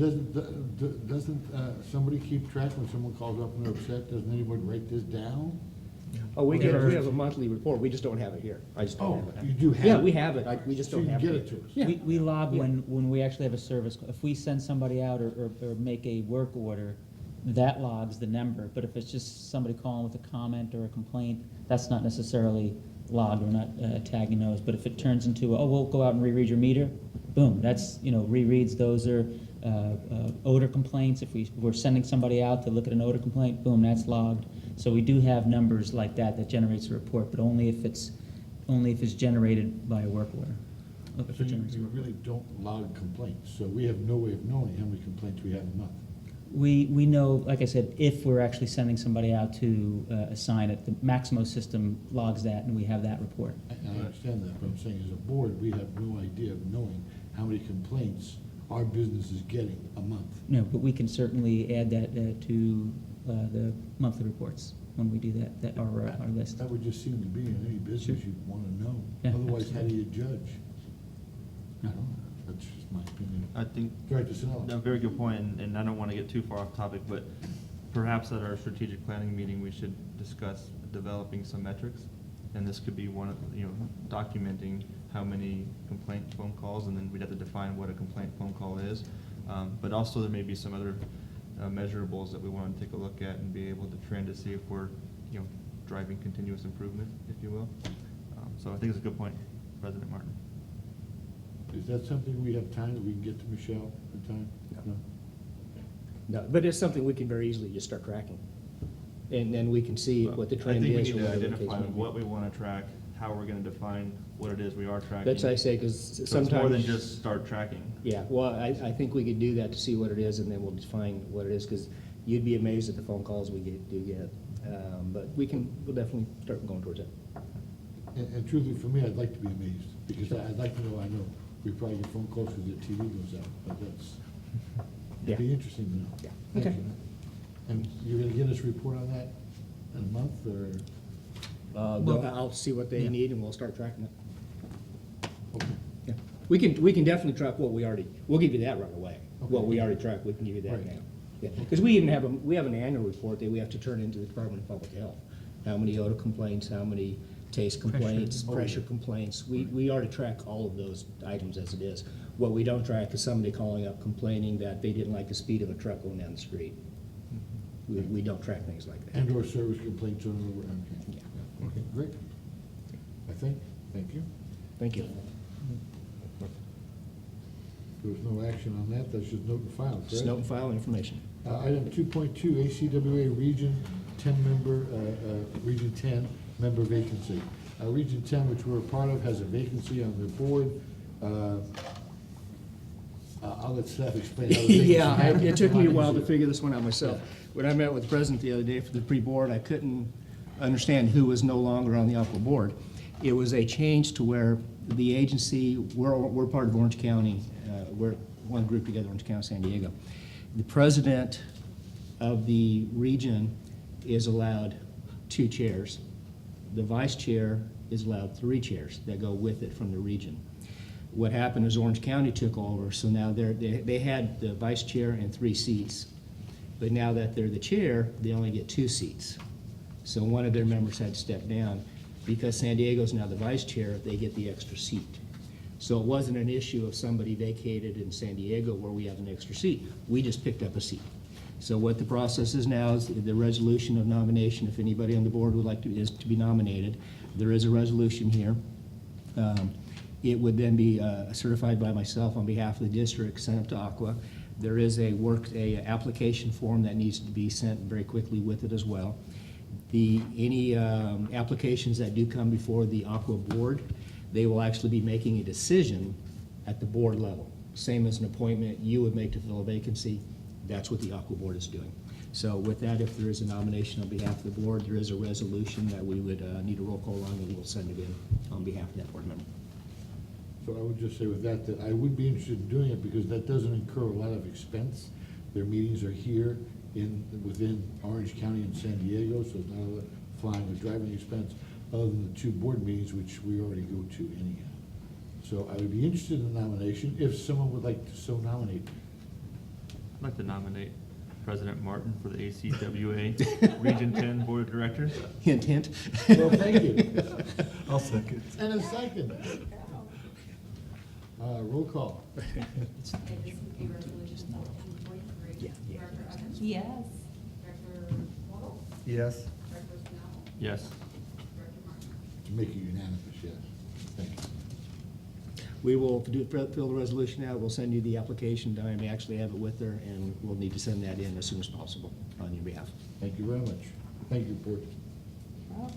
doesn't somebody keep track when someone calls up and they're upset? Doesn't anybody write this down? Oh, we There are- have a monthly report. We just don't have it here. I just Oh, don't have it. you do have Yeah, it? we have it. We just So don't you have can it. get it to us? Yeah. We log Yeah. when we actually have a service call. If we send somebody out or make a work order, that logs the number. But if it's just somebody calling with a comment or a complaint, that's not necessarily logged. We're not tagging those. But if it turns into, oh, we'll go out and reread your meter, boom, that's, rereads. Those are odor complaints. If we're sending somebody out to look at an odor complaint, boom, that's logged. So we do have numbers like that generates a report, but only if it's generated by a work order. If it So generates a you work really don't log complaints, so we have no way of knowing how many complaints we have a month. We know, like I said, if we're actually sending somebody out to assign it, the Maximo system logs that, and we have that report. I understand that, but I'm saying as a board, we have no idea of knowing how many complaints our business is getting a month. No, but we can certainly add that to the monthly reports when we do that our list. That would just seem to be in any business you'd want to know. Yeah, Otherwise, how do absolutely. you judge? I don't know, that's just my opinion. I think, Director Sinella? no, very good point, and I don't want to get too far off topic, but perhaps at our strategic planning meeting, we should discuss developing some metrics And this could be one of, documenting how many complaint phone calls, and then we'd have to define what a complaint phone call is. But also there may be some other measurables that we want to take a look at and be able to trend to see if we're, driving continuous improvement, if you will. So I think it's a good point, President Martin. Is that something we have time, that we can get to Michelle in time? No. No, but it's something we can very easily just start tracking. And then we can see what the trend I think we is. need or to whatever the case identify may be. what we want to track, how we're going to define what it is we are tracking. That's what I say, because So sometimes. it's more than just start tracking. Yeah, well, I think we could do that to see what it is, and then we'll define what it is, because you'd be amazed at the phone calls we do get. But we'll definitely start going towards it. And truthfully, for me, I'd like to be amazed, because I'd like to know, I know, we probably get phone calls because the TV goes out, but it'd be interesting to know. Yeah. Thank Okay. you. And you're gonna get us a report on that in a month, or? I'll see what they Yeah. need, and we'll start tracking it. Okay. Yeah. We can definitely track what we already, we'll give you that right away. What Okay. we already tracked, we can give you that Right. now. Yeah, because we even have, we have an annual report that we have to turn into the Department of Public Health. How many odor complaints, how many taste complaints, Oh, pressure yeah. complaints. We already track all of those items as it is. What we don't track is somebody calling up complaining that they didn't like the speed of a truck going down the street. We don't track things like that. And/or service complaints on, okay. Yeah. Okay, great. I think, thank you. Thank you. There was no action on that, that's just note and file, correct? Just note and file information. Item 2.2, ACWA Region 10 member, Region 10 member vacancy. Region 10, which we're a part of, has a vacancy on their board. I'll let staff explain how the vacancy Yeah, happened. it took me a while to figure this one out myself. When I met with the president the other day for the pre-board, I couldn't understand who was no longer on the Aqua board. It was a change to where the agency, we're part of Orange County, we're one group together, Orange County, San Diego. The president of the region is allowed 2 chairs. The vice chair is allowed 3 chairs that go with it from the region. What happened is Orange County took over, so now they had the vice chair and 3 seats. But now that they're the chair, they only get 2 seats. So one of their members had to step down. Because San Diego's now the vice chair, they get the extra seat. So it wasn't an issue of somebody vacated in San Diego where we have an extra seat. We just picked up a seat. So what the process is now is the resolution of nomination. If anybody on the board would like to, is to be nominated, there is a resolution here. It would then be certified by myself on behalf of the district, sent up to Aqua. There is a application form that needs to be sent very quickly with it as well. Any applications that do come before the Aqua board, they will actually be making a decision at the board level. Same as an appointment you would make to fill a vacancy, that's what the Aqua board is doing. So with that, if there is a nomination on behalf of the board, there is a resolution that we would need a roll call on, and we'll send it in on behalf of that board member. So I would just say with that, that I would be interested in doing it because that doesn't incur a lot of expense. Their meetings are here within Orange County and San Diego, so it's not a lot of flying or driving expense, other than the 2 board meetings, which we already go to anyhow. So I would be interested in the nomination if someone would like to so nominate. I'd like to nominate President Martin for the ACWA Region 10 Board of Directors. Hint, hint. Well, thank you. I'll second. And a second. Roll call. Okay, this is a resolution 1443. Yeah, yeah. Director Evans? Yes. Director Waddle? Yes. Director Snell? Yes. Director Martin? To make it unanimous, yes. Thank you. We will fill the resolution out, we'll send you the application, Diane may actually have it with her, and we'll need to send that in as soon as possible on your behalf. Thank you very much. Thank you, Port. Well,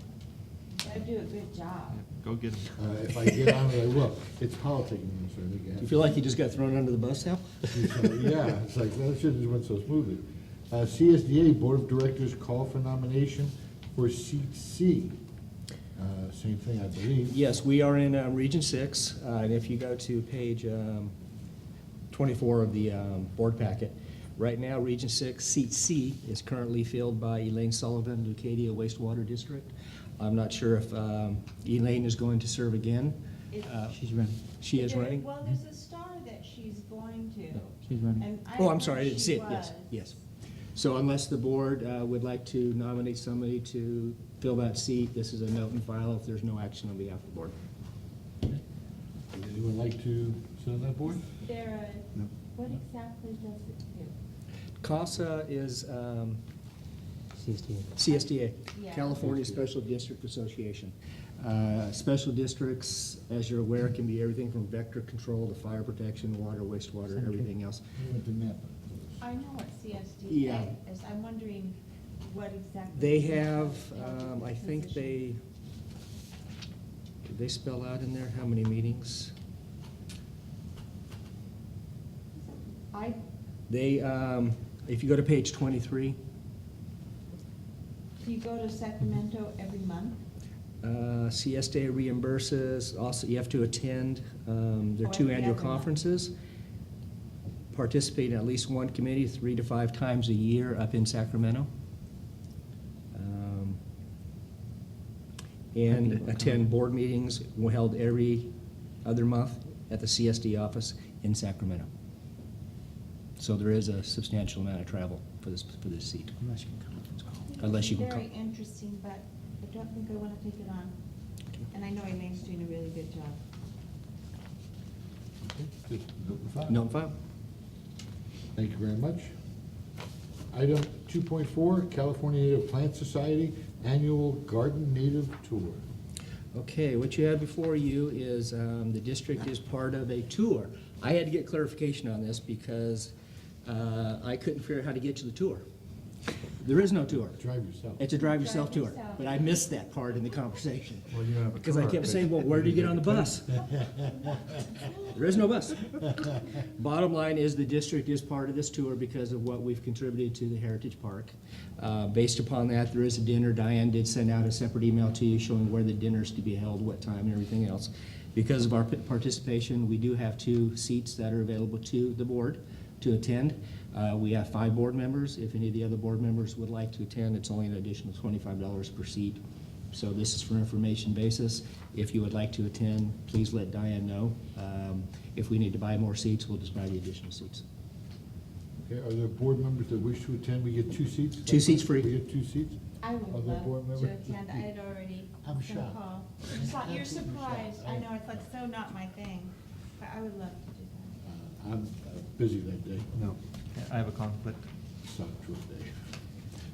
I do a good job. Go get them. If I get on it, I will. It's politicking, so I think I have You feel like you just got thrown under the bus now? Yeah, it's like, well, it shouldn't have went so smoothly. CSDA Board of Directors call for nomination for seat C. Same thing, I believe. Yes, we are in Region 6, and if you go to page 24 of the board packet, right now, Region 6, seat C is currently filled by Elaine Sullivan, Leucadia Wastewater District. I'm not sure if Elaine is going to serve again. She's running. She is running? Well, there's a star that she's going to. She's running. And I Oh, I'm heard sorry, I didn't she see it, yes, was. yes. So unless the board would like to nominate somebody to fill that seat, this is a note and file if there's no action on behalf of the board. Would anyone like to sit on that board? There, No. what exactly does it do? CASA is CSTA. CSDA, Yeah. California Special District Association. Special districts, as you're aware, can be everything from vector control to fire protection, water, wastewater, everything else. We went to Napa. I know what CSDA Yeah. is. I'm wondering what exactly. They is have, involved in I the think position. did they spell out in there how many meetings? They, if you go to page 23, Do you go to Sacramento every month? CSDA reimburses, also you have to attend their Oh, 2 every annual other month. conferences, participate in at least one committee 3 to 5 times a year up in Sacramento, and attend board meetings held every other month at the CSD office in Sacramento. So there is a substantial amount of travel for this seat. Unless you can conference call. Unless you can Very come. interesting, but I don't think I want to take it on. And I know Elaine's doing a really good job. Okay, just note and file. Note and file. Thank you very much. Item 2.4, California Native Plant Society Annual Garden Native Tour. Okay, what you have before you is, the district is part of a tour. I had to get clarification on this because I couldn't figure out how to get to the tour. There is no tour. Drive yourself. It's a drive yourself Drive tour, yourself. but I missed that part in the conversation. Well, you have a Because I tour, kept but- saying, well, where do you get on the bus? There is no bus. Bottom line is the district is part of this tour because of what we've contributed to the Heritage Park. Based upon that, there is a dinner. Diane did send out a separate email to you showing where the dinner's to be held, what time, and everything else. Because of our participation, we do have 2 seats that are available to the board to attend. We have 5 board members. If any of the other board members would like to attend, it's only an additional $25 per seat. So this is for information basis. If you would like to attend, please let Diane know. If we need to buy more seats, we'll just buy the additional seats. Okay, are there board members that wish to attend? We get 2 seats? 2 seats free. We get 2 seats? I would Other love board to members? attend. I had already I'm sent a shocked. call. It's like, you're Absolutely surprised. shocked. I know, it's like so not my thing, but I would love to do that. I'm busy that day. No. I have a conflict. Sucked for a day.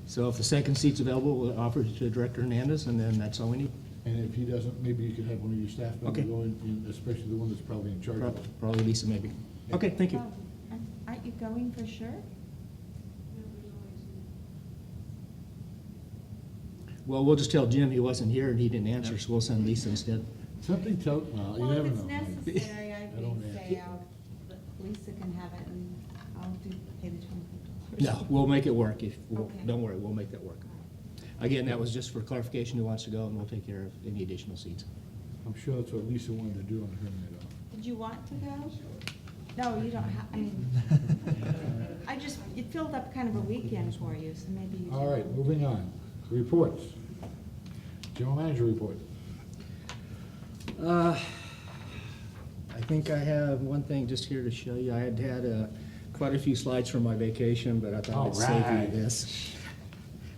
So if the second seat's available, we'll offer it to Director Hernandez, and then that's all we need. And if he doesn't, maybe you could have one of your staff members Okay. go in, especially the one that's probably in charge of it. Probably Lisa, maybe. Okay, thank you. Oh, aren't you going for sure? Well, we'll just tell Jim he wasn't here and he didn't answer, so we'll send Lisa instead. Something tell, well, you Well, never if it's know. necessary, I I don't would know. say Lisa can have it and I'll pay the $25. No, we'll make it work. Okay. Don't worry, we'll make that work. Again, that was just for clarification who wants to go, and we'll take care of any additional seats. I'm sure that's what Lisa wanted to do on her night off. Did you want to go? No, you don't have, I mean, I just, it filled up kind of a weekend for you, so maybe you. All right, moving on. Reports. General manager report. I think I have one thing just here to show you. I had quite a few slides from my vacation, but I thought I'd save Alright. you this.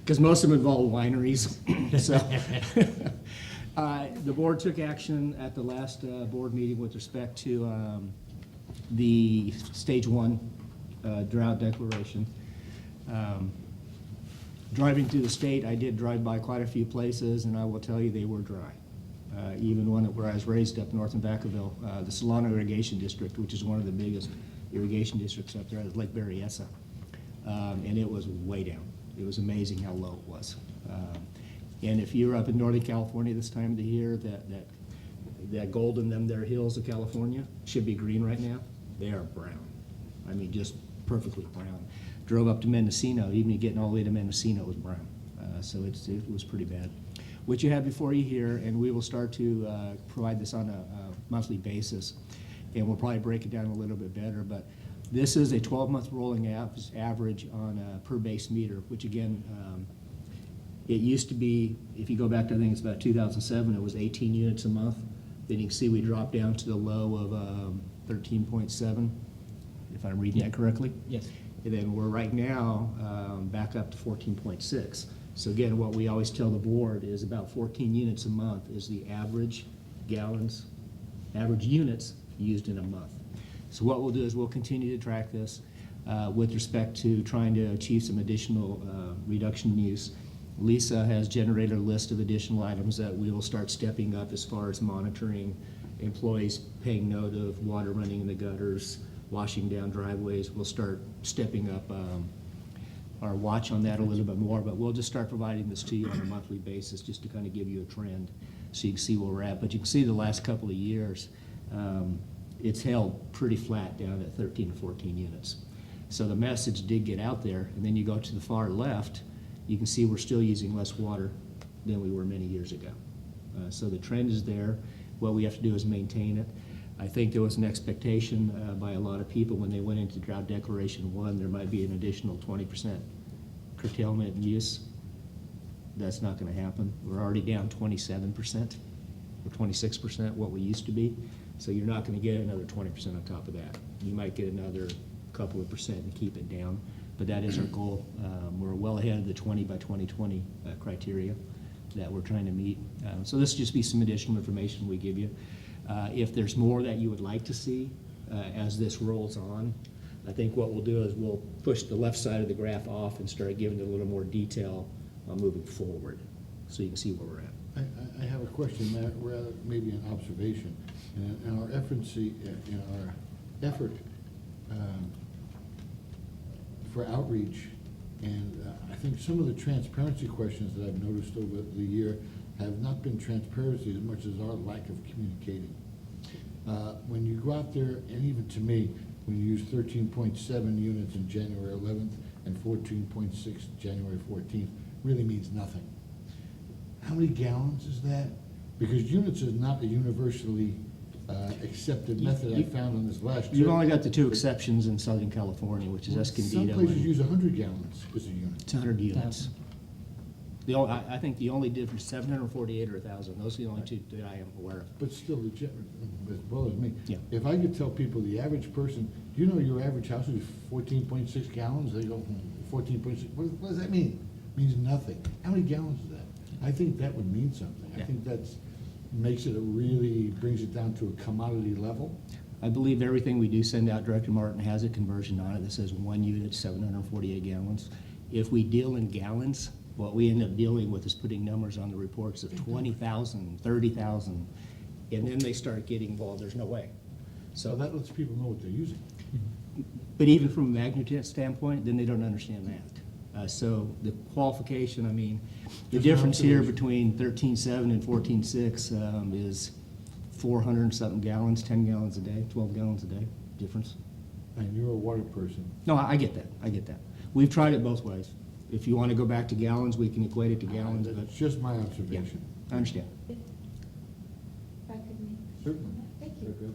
Because most of them involve wineries, so. The board took action at the last board meeting with respect to the stage 1 drought declaration. Driving through the state, I did drive by quite a few places, and I will tell you, they were dry. Even one where I was raised up north in Vacaville, the Solano Irrigation District, which is one of the biggest irrigation districts up there, is Lake Berryessa. And it was way down. It was amazing how low it was. And if you're up in Northern California this time of the year, that golden, them there hills of California should be green right now. They are brown. I mean, just perfectly brown. Drove up to Mendocino, even getting all the way to Mendocino was brown. So it was pretty bad. What you have before you here, and we will start to provide this on a monthly basis, and we'll probably break it down a little bit better, but this is a 12-month rolling average on a per base meter, which again, it used to be, if you go back to, I think it's about 2007, it was 18 units a month. Then you can see we dropped down to the low of 13.7, if I'm reading that correctly. Yes. And then we're right now back up to 14.6. So again, what we always tell the board is about 14 units a month is the average gallons, average units used in a month. So what we'll do is we'll continue to track this with respect to trying to achieve some additional reduction in use. Lisa has generated a list of additional items that we will start stepping up as far as monitoring employees, paying note of water running in the gutters, washing down driveways. We'll start stepping up our watch on that a little bit more, but we'll just start providing this to you on a monthly basis just to kind of give you a trend so you can see where we're at. But you can see the last couple of years, it's held pretty flat down at 13 to 14 units. So the message did get out there, and then you go to the far left, you can see we're still using less water than we were many years ago. So the trend is there. What we have to do is maintain it. I think there was an expectation by a lot of people when they went into drought declaration 1, there might be an additional 20% curtailment in use. That's not going to happen. We're already down 27% or 26% what we used to be. So you're not going to get another 20% on top of that. You might get another couple of percent and keep it down, but that is our goal. We're well ahead of the 20 by 2020 criteria that we're trying to meet. So this will just be some additional information we give you. If there's more that you would like to see as this rolls on, I think what we'll do is we'll push the left side of the graph off and start giving it a little more detail moving forward so you can see where we're at. I have a question, Matt, rather maybe an observation. In our effort for outreach, and I think some of the transparency questions that I've noticed over the year have not been transparency as much as our lack of communicating. When you go out there, and even to me, when you use 13.7 units in January 11th and 14.6 January 14th, really means nothing. How many gallons is that? Because units is not a universally accepted method I found on this last You've trip. only got the two exceptions in Southern California, which is Some Escondido. places and use 100 gallons as a unit. it's 100 units. I think the only difference, 748 or 1,000, those are the only two that I am aware of. But still legit, as well as me. Yeah. If I could tell people the average person, do you know your average house is 14.6 gallons? They go, 14.6, what does that mean? It means nothing. How many gallons is that? I think that would mean something. I Yeah. think that's, makes it really, brings it down to a commodity level. I believe everything we do send out, Director Martin has a conversion on it that says 1 unit, 748 gallons. If we deal in gallons, what we end up dealing with is putting numbers on the reports of 20,000, 30,000, and then they start getting involved. There's no way. So that lets people know what they're using. But even from a magnitude standpoint, then they don't understand that. So the qualification, I mean, the Just difference here observation. between 13.7 and 14.6 is 400 and something gallons, 10 gallons a day, 12 gallons a day difference. And you're a water person. No, I get that, I get that. We've tried it both ways. If you want to go back to gallons, we can equate it to gallons, but That's just my observation. I understand. If I could make. Certainly. Thank you.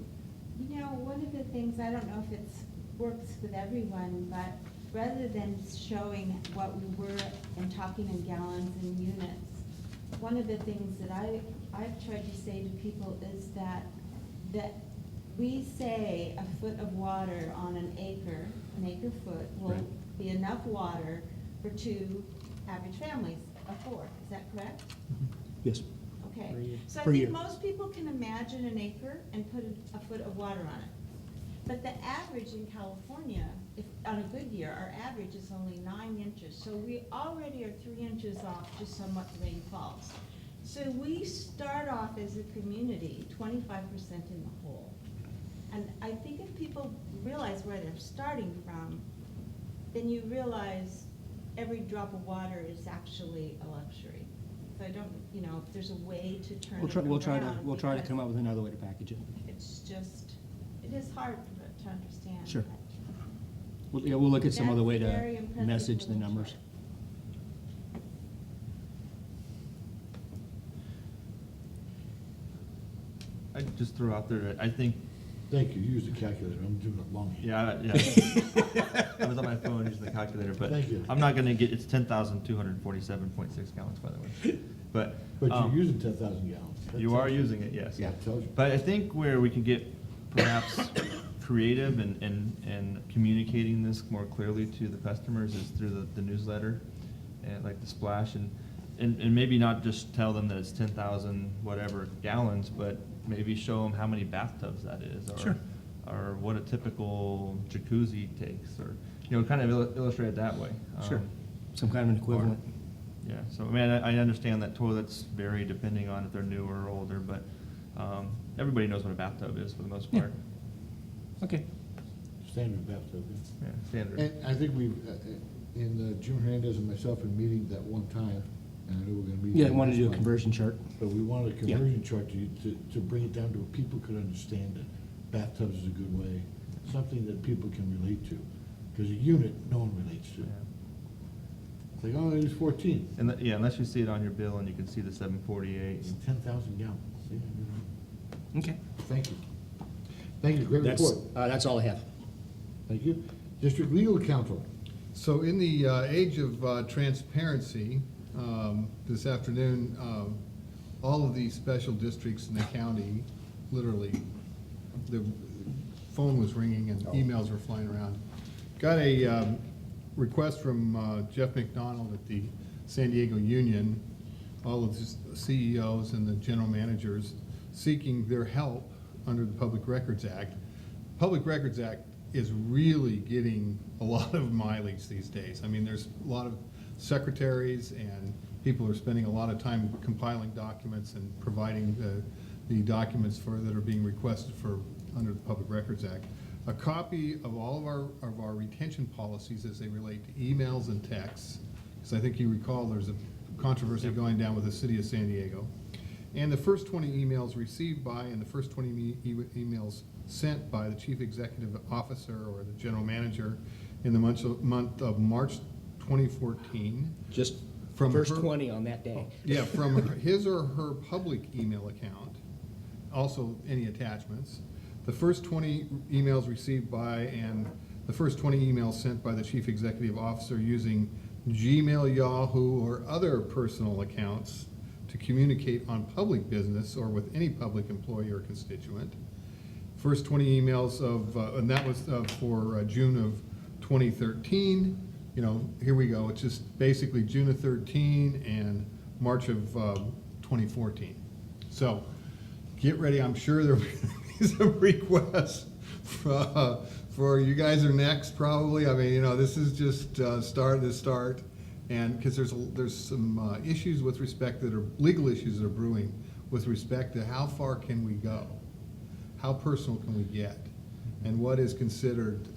You know, one of the things, I don't know if it works with everyone, but rather than showing what we were and talking in gallons and units, one of the things that I've tried to say to people is that we say a foot of water on an acre foot will Right. be enough water for 2 average families of 4. Is that correct? Yes. Okay, Per year. so I Per think year. most people can imagine an acre and put a foot of water on it. But the average in California, if, on a good year, our average is only 9 inches. So we already are 3 inches off just on what the rain falls. So we start off as a community 25% in the hole. And I think if people realize where they're starting from, then you realize every drop of water is actually a luxury. So I don't, you know, if there's a way to turn it around. We'll try to because come up with another way to package it. It's just, it is hard to understand. Sure. but We'll look at some other way that's very to impressive message for the the numbers. chart. I just throw out there that I think, Thank you, you used a calculator, I'm doing it long. yeah. I was on my phone using the calculator, but Thank you. I'm not gonna get, it's 10,247.6 gallons, by the way. But But you're using 10,000 gallons. That you tells are using it, yes. Yeah. That tells you. But I think where we can get perhaps creative and communicating this more clearly to the customers is through the newsletter, and like the splash, and maybe not just tell them that it's 10,000 whatever gallons, but maybe show them how many bathtubs that is, or Sure. or what a typical jacuzzi takes, or kind of illustrate it that way. Sure. Some kind of an equivalent. Yeah, so I mean, I understand that toilets vary depending on if they're newer or older, but everybody knows what a bathtub is for the most part. Okay. Standard bathtub, yeah. Yeah, standard. And I think we've, Jim Hernandez and myself in meeting that one time, and I know we're gonna meet. Yeah, I again wanted to this do a month, conversion chart. But we wanted a Yeah. conversion chart to bring it down to where people could understand it. Bathtubs is a good way, something that people can relate to, because a unit, no one relates to. Yeah. It's like, oh, it's 14, And yeah, unless you see it on your bill and you can see the 748. it's 10,000 gallons. See, you know. Okay. Thank you. Thank you, great report. That's all I have. Thank you. District Legal Counsel. So in the age of transparency, this afternoon, all of these special districts in the county, literally, the phone was ringing and emails were flying around. Got a request from Jeff McDonald at the San Diego Union, all of the CEOs and the general managers seeking their help under the Public Records Act. Public Records Act is really getting a lot of mileage these days. I mean, there's a lot of secretaries and people are spending a lot of time compiling documents and providing the documents that are being requested for under the Public Records Act. A copy of all of our retention policies as they relate to emails and texts, because I think you recall there's a controversy going down with the city of San Diego. And the first 20 emails received by and the first 20 emails sent by the chief executive officer or the general manager in the month of March 2014. Just From first her- 20 on that day. Yeah, from his or her public email account, also any attachments. The first 20 emails received by and the first 20 emails sent by the chief executive officer using Gmail, Yahoo, or other personal accounts to communicate on public business or with any public employee or constituent. First 20 emails of, and that was for June of 2013. Here we go. It's just basically June of 13 and March of 2014. So get ready. I'm sure there will be some requests for you guys are next probably. I mean, this is just start. And because there's some issues with respect that are legal issues that are brewing with respect to how far can we go, how personal can we get, and what is considered,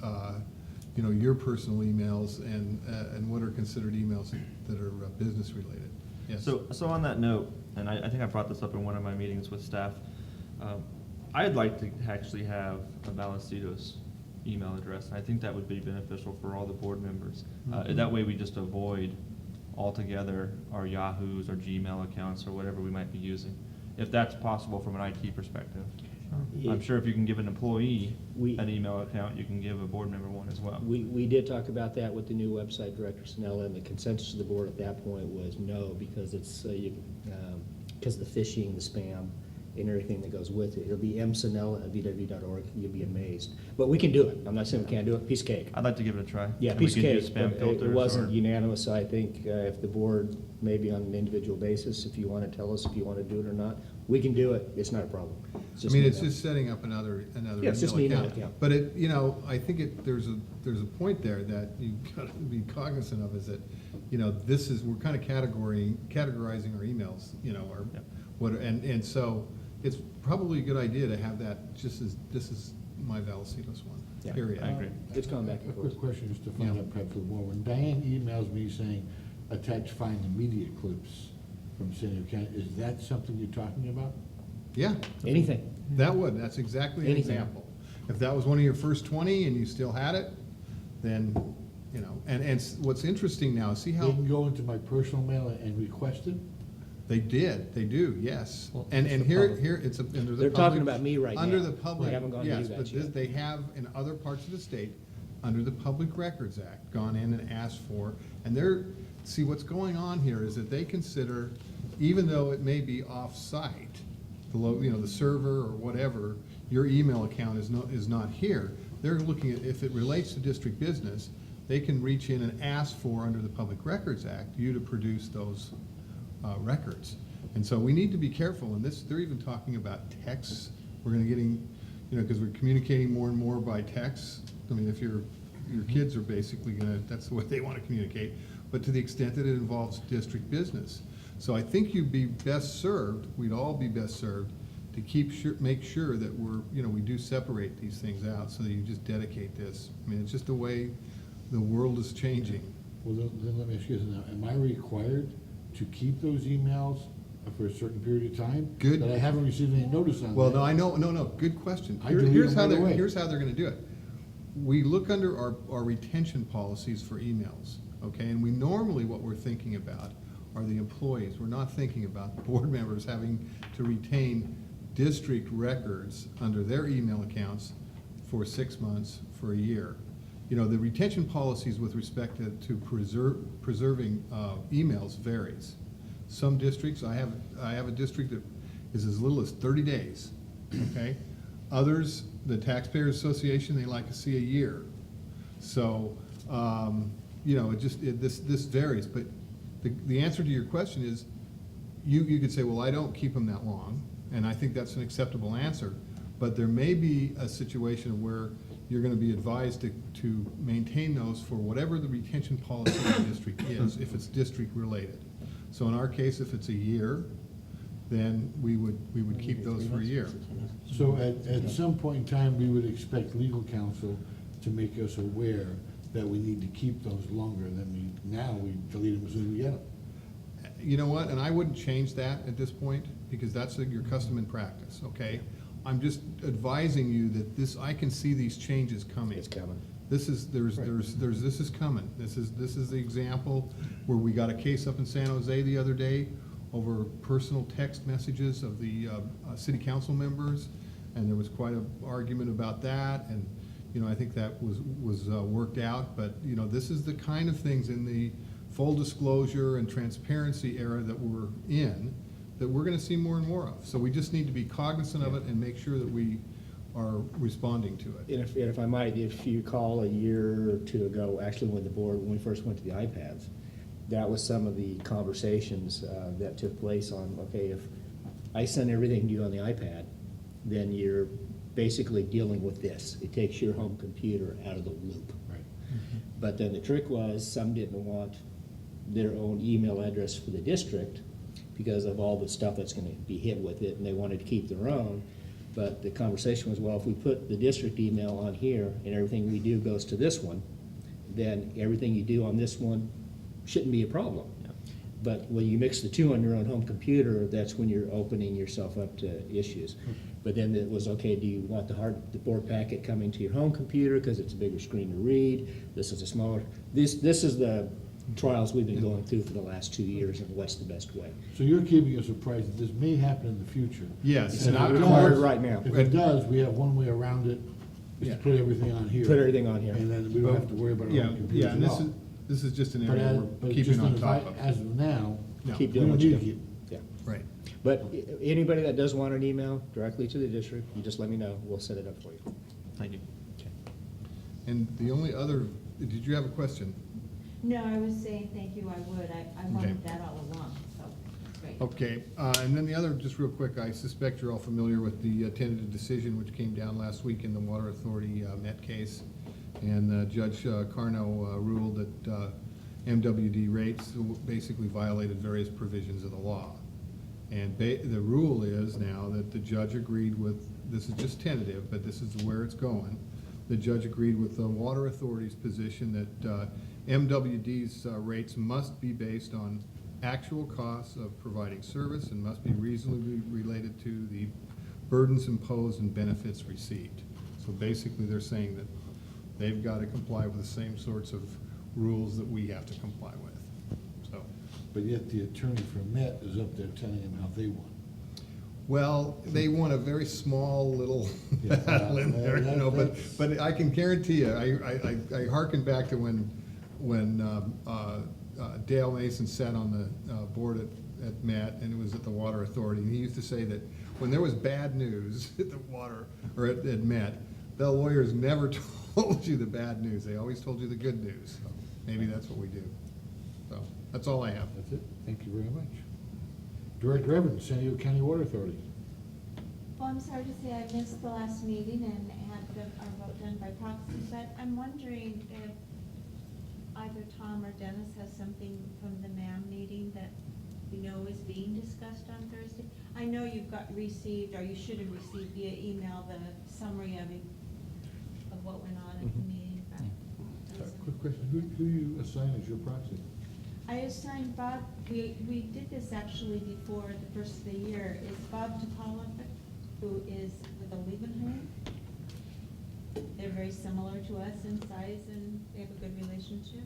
your personal emails and what are considered emails that are business related. Yes. So on that note, and I think I brought this up in one of my meetings with staff, I'd like to actually have a Vallecitos email address. I think that would be beneficial for all the board members. That way we just avoid altogether our Yahoos or Gmail accounts or whatever we might be using, if that's possible from an IT perspective. I'm sure if you can give an employee an email account, you can give a board member one as well. We did talk about that with the new website director, Sanella, and the consensus of the board at that point was no, because it's, because of the phishing, the spam, and everything that goes with it. It'll be msanella@vw.org. You'll be amazed. But we can do it. I'm not saying we can't do it. Piece of cake. I'd like to give it a try. Yeah, And we piece of can do cake. spam But filters it wasn't or- unanimous. I think if the board, maybe on an individual basis, if you want to tell us if you want to do it or not, we can do it. It's not a problem. I mean, it's just setting up another Yeah, it's just an email email account. account. But I think there's a point there that you've got to be cognizant of, is that, we're kind of categorizing our emails, and so it's probably a good idea to have that this is my Vallecitos one, Yeah, period. I agree. It's going back and A forth. quick question, just to find Yeah. out perhaps a little more. When Diane emails me saying, attach find immediate clips from San Diego County, is that something you're talking about? Yeah, Anything. that's exactly an Anything. example. If that was one of your first 20 and you still had it, then, and what's interesting now, see They how can go into my personal mail and request it? they do, yes. Well, And it's the here, public. it's under the public. They're talking about me right Under now. the public, They haven't gone to yes, you guys but yet. they have in other parts of the state, under the Public Records Act, gone in and asked for, and see, what's going on here is that they consider, even though it may be off-site, the server or whatever, your email account is not here. They're looking at, if it relates to district business, they can reach in and ask for, under the Public Records Act, you to produce those records. And so we need to be careful, and this, they're even talking about texts. We're gonna getting, because we're communicating more and more by text. I mean, if your kids are basically gonna, that's the way they wanna communicate, but to the extent that it involves district business. So I think you'd be best served, we'd all be best served, to make sure that we do separate these things out, so that you just dedicate this. I mean, it's just the way the world is changing. Well, then let me ask you this now, am I required to keep those emails for a certain period of time? Good. That I haven't received any notice on that? Well, no, good question. I delete Here's them how right away. here's how they're gonna do it. We look under our retention policies for emails, okay? And we normally, what we're thinking about are the employees. We're not thinking about the board members having to retain district records under their email accounts for 6 months, for a year. The retention policies with respect to preserving emails varies. Some districts, I have a district that is as little as 30 days, okay? Others, the Taxpayers Association, they like to see a year. So, this varies, but the answer to your question is, you could say, well, I don't keep them that long, and I think that's an acceptable answer, but there may be a situation where you're gonna be advised to maintain those for whatever the retention policy of the district is, if it's district related. So in our case, if it's a year, then we would keep those for a year. So at some point in time, we would expect legal counsel to make us aware that we need to keep those longer than we delete them as soon as we get them. You know what, and I wouldn't change that at this point, because that's your custom and practice, okay? I'm just advising you that I can see these changes coming. It's coming. This is coming. This is the example where we got a case up in San Jose the other day over personal text messages of the city council members, and there was quite an argument about that, and I think that was worked out. But this is the kind of things in the full disclosure and transparency era that we're in, that we're going to see more and more of. So we just need to be cognizant of it and make sure that we are responding to it. And if I might, if you recall a year or two ago, actually when we first went to the iPads, that was some of the conversations that took place on, okay, if I send everything to you on the iPad, then you're basically dealing with this. It takes your home computer out of the loop. Right. But then the trick was, some didn't want their own email address for the district because of all the stuff that's gonna be hit with it, and they wanted to keep their own. But the conversation was, well, if we put the district email on here and everything we do goes to this one, then everything you do on this one shouldn't be a problem. But when you mix the two on your own home computer, that's when you're opening yourself up to issues. But then it was, okay, do you want the board packet coming to your home computer because it's a bigger screen to read? This is a smaller, this is the trials we've been going through for the last 2 years and what's the best way. So you're keeping us apprised that this may happen in the future. Yes. And I'm if it not does- right now. If it does, we have one way around it, is to Yeah. put everything on here. Put everything on here. And then we don't have to worry about our own computers and at all. this is just an But area but we're just keeping on as top of. as of now, No. Keep we doing don't what you need to do. keep. Yeah. Right. But anybody that does want an email directly to the district, you just let me know, we'll set it up for you. Thank you. And the only other, did you have a question? No, I was saying thank you, I would. I wanted that all along, so, great. Okay, and then the other, just real quick, I suspect you're all familiar with the tentative decision which came down last week in the Water Authority Met case. And Judge Carno ruled that MWD rates basically violated various provisions of the law. And the rule is now that the judge agreed with, this is just tentative, but this is where it's going. The judge agreed with the Water Authority's position that MWD's rates must be based on actual costs of providing service and must be reasonably related to the burdens imposed and benefits received. So basically, they're saying that they've got to comply with the same sorts of rules that we have to comply with. So, But yet the attorney for Met is up there telling him how they want. well, they want a very small little Yeah, battle in there, that's- but I can guarantee you, I hearken back to when Dale Mason sat on the board at Met, and it was at the Water Authority, and he used to say that when there was bad news at the water, or at Met, the lawyers never told you the bad news. They always told you the good news. So maybe that's what we do. So, that's all I have. That's it. Thank you very much. Director Evans, San Diego County Water Authority. Well, I'm sorry to say I missed the last meeting and had our vote done by proxy, but I'm wondering if either Tom or Dennis has something from the MAM meeting that you know is being discussed on Thursday. I know you've received, or you should have received via email, the summary of what went on at the meeting. but- Quick question, who you assign as your proxy? I assigned Bob, we did this actually before the first of the year, is Bob Topolovic, who is with the Liebenheim. They're very similar to us in size and they have a good relationship.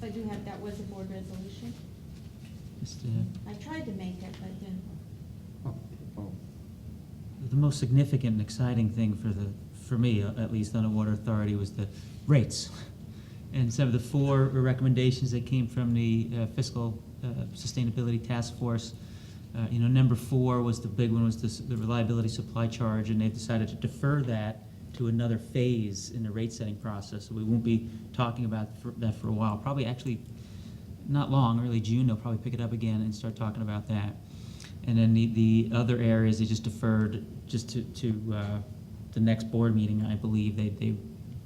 I do have, that was a board resolution. Just, I tried to make it, but didn't. Oh, the most significant and exciting thing for me, at least on a water authority, was the rates. And some of the 4 recommendations that came from the fiscal sustainability task force. Number 4 was the big one, was the reliability supply charge, and they've decided to defer that to another phase in the rate setting process. So we won't be talking about that for a while. Probably actually not long, early June, they'll probably pick it up again and start talking about that. And then the other areas, they just deferred just to the next board meeting, I believe. They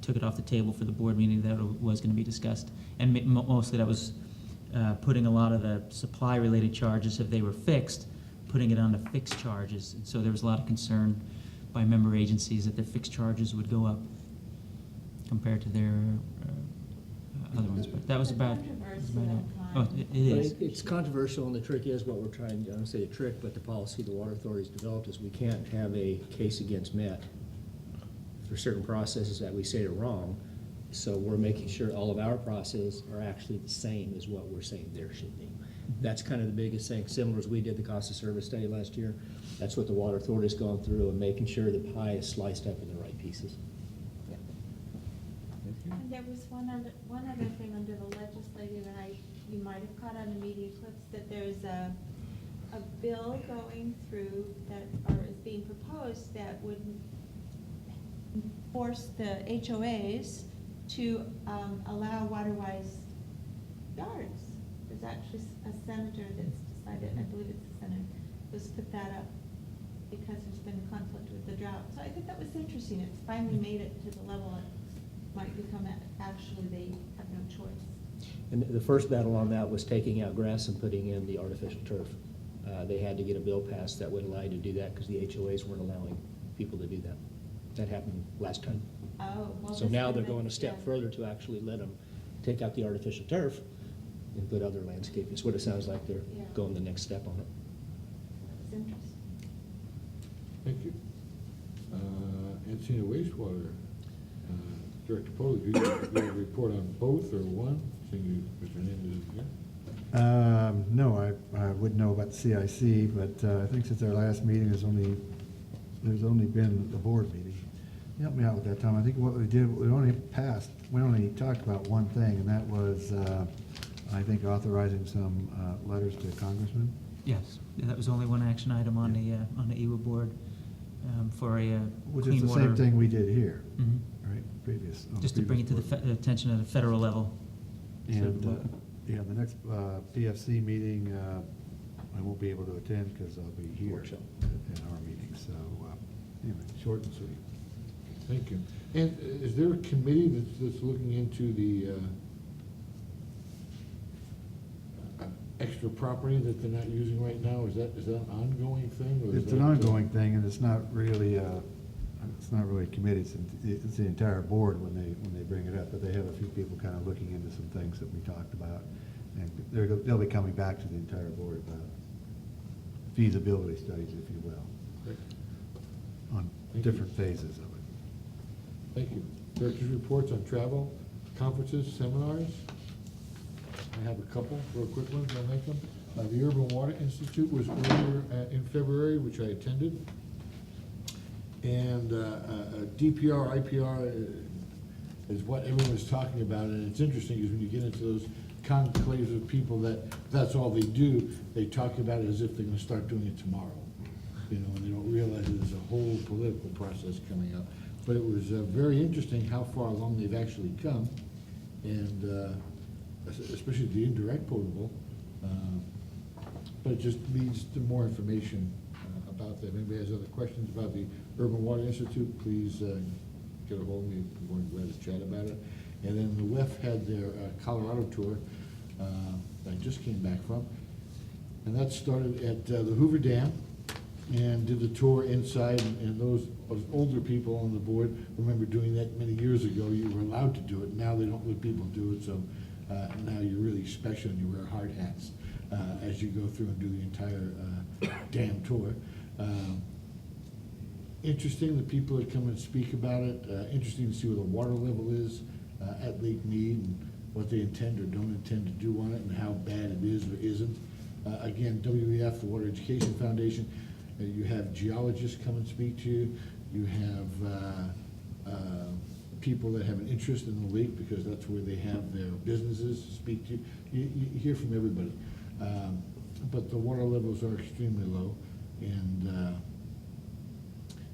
took it off the table for the board meeting that was going to be discussed. And mostly that was putting a lot of the supply-related charges, if they were fixed, putting it on the fixed charges. And so there was a lot of concern by member agencies that their fixed charges would go up compared to their other ones. But that was about it. Oh, it But is. it's controversial, and the trick is what we're trying, I don't say a trick, but the policy the water authority's developed is we can't have a case against Met for certain processes that we say are wrong. So we're making sure all of our processes are actually the same as what we're saying there should be. That's kind of the biggest thing, similar as we did the cost of service study last year. That's what the water authority's gone through, and making sure the pie is sliced up in the right pieces. And there was one other thing under the legislative, and you might have caught on the media clips, that there's a bill going through or is being proposed that would force the HOAs to allow water-wise yards. There's actually a senator that's decided, I believe it's the senator, who's put that up because there's been conflict with the drought. So I think that was interesting. It's finally made it to the level it might become actually they have no choice. And the first battle on that was taking out grass and putting in the artificial turf. They had to get a bill passed that would allow you to do that because the HOAs weren't allowing people to do that. That happened last time. Oh, well. So this now would they're make- going a step yeah. further to actually let them take out the artificial turf and put other landscaping. It's what it sounds like they're Yeah. going the next step on it. It's interesting. thank you. Encino wastewater, Director Polly, do you have a report on both or one? Seeing you, Mr. Hernandez is here. No, I wouldn't know about the CIC, but I think since our last meeting, there's only been the board meeting. Help me out with that, Tom. I think what we did, we only talked about one thing, and that was, I think, authorizing some letters to congressmen. Yes, that was only one action item on the EWA board for a Which clean is the water. same thing we did here, Mhm. right, previous. on the Just to bring it to the previous board. attention of the federal level. And, So, the next PFC meeting, I won't be able to attend because I'll be here Workshop. at our meeting, so, anyway, short and sweet. Thank you. And is there a committee that's looking into the extra property that they're not using right now? Is that an ongoing thing? Or is It's an that, ongoing thing, and it's not really a committee, it's the entire board when they bring it up, but they have a few people kind of looking into some things that we talked about, and they'll be coming back to the entire board about feasibility studies, if you will, Great. on Thank you. different phases of it. Thank you. Director's reports on travel, conferences, seminars. I have a couple, real quick ones, I'll make them. The Urban Water Institute was earlier in February, which I attended. And DPR, IPR is what everyone was talking about, and it's interesting because when you get into those conclaves of people that, that's all they do, they talk about it as if they're gonna start doing it tomorrow. You know, and they don't realize that there's a whole political process coming up. But it was very interesting how far along they've actually come, and especially the indirect potable. But it just leads to more information about that. If anybody has other questions about the Urban Water Institute, please get a hold of me. We're glad to chat about it. And then the WEF had their Colorado tour that I just came back from. And that started at the Hoover Dam and did the tour inside. And those older people on the board remember doing that many years ago. You were allowed to do it. Now they don't let people do it. So now you're really special and you wear hard hats as you go through and do the entire dam tour. Interesting, the people that come and speak about it. Interesting to see where the water level is at Lake Mead and what they intend or don't intend to do on it and how bad it is or isn't. Again, WEF, the Water Education Foundation, you have geologists come and speak to you. You have people that have an interest in the lake because that's where they have their businesses speak to you. You hear from everybody. But the water levels are extremely low, and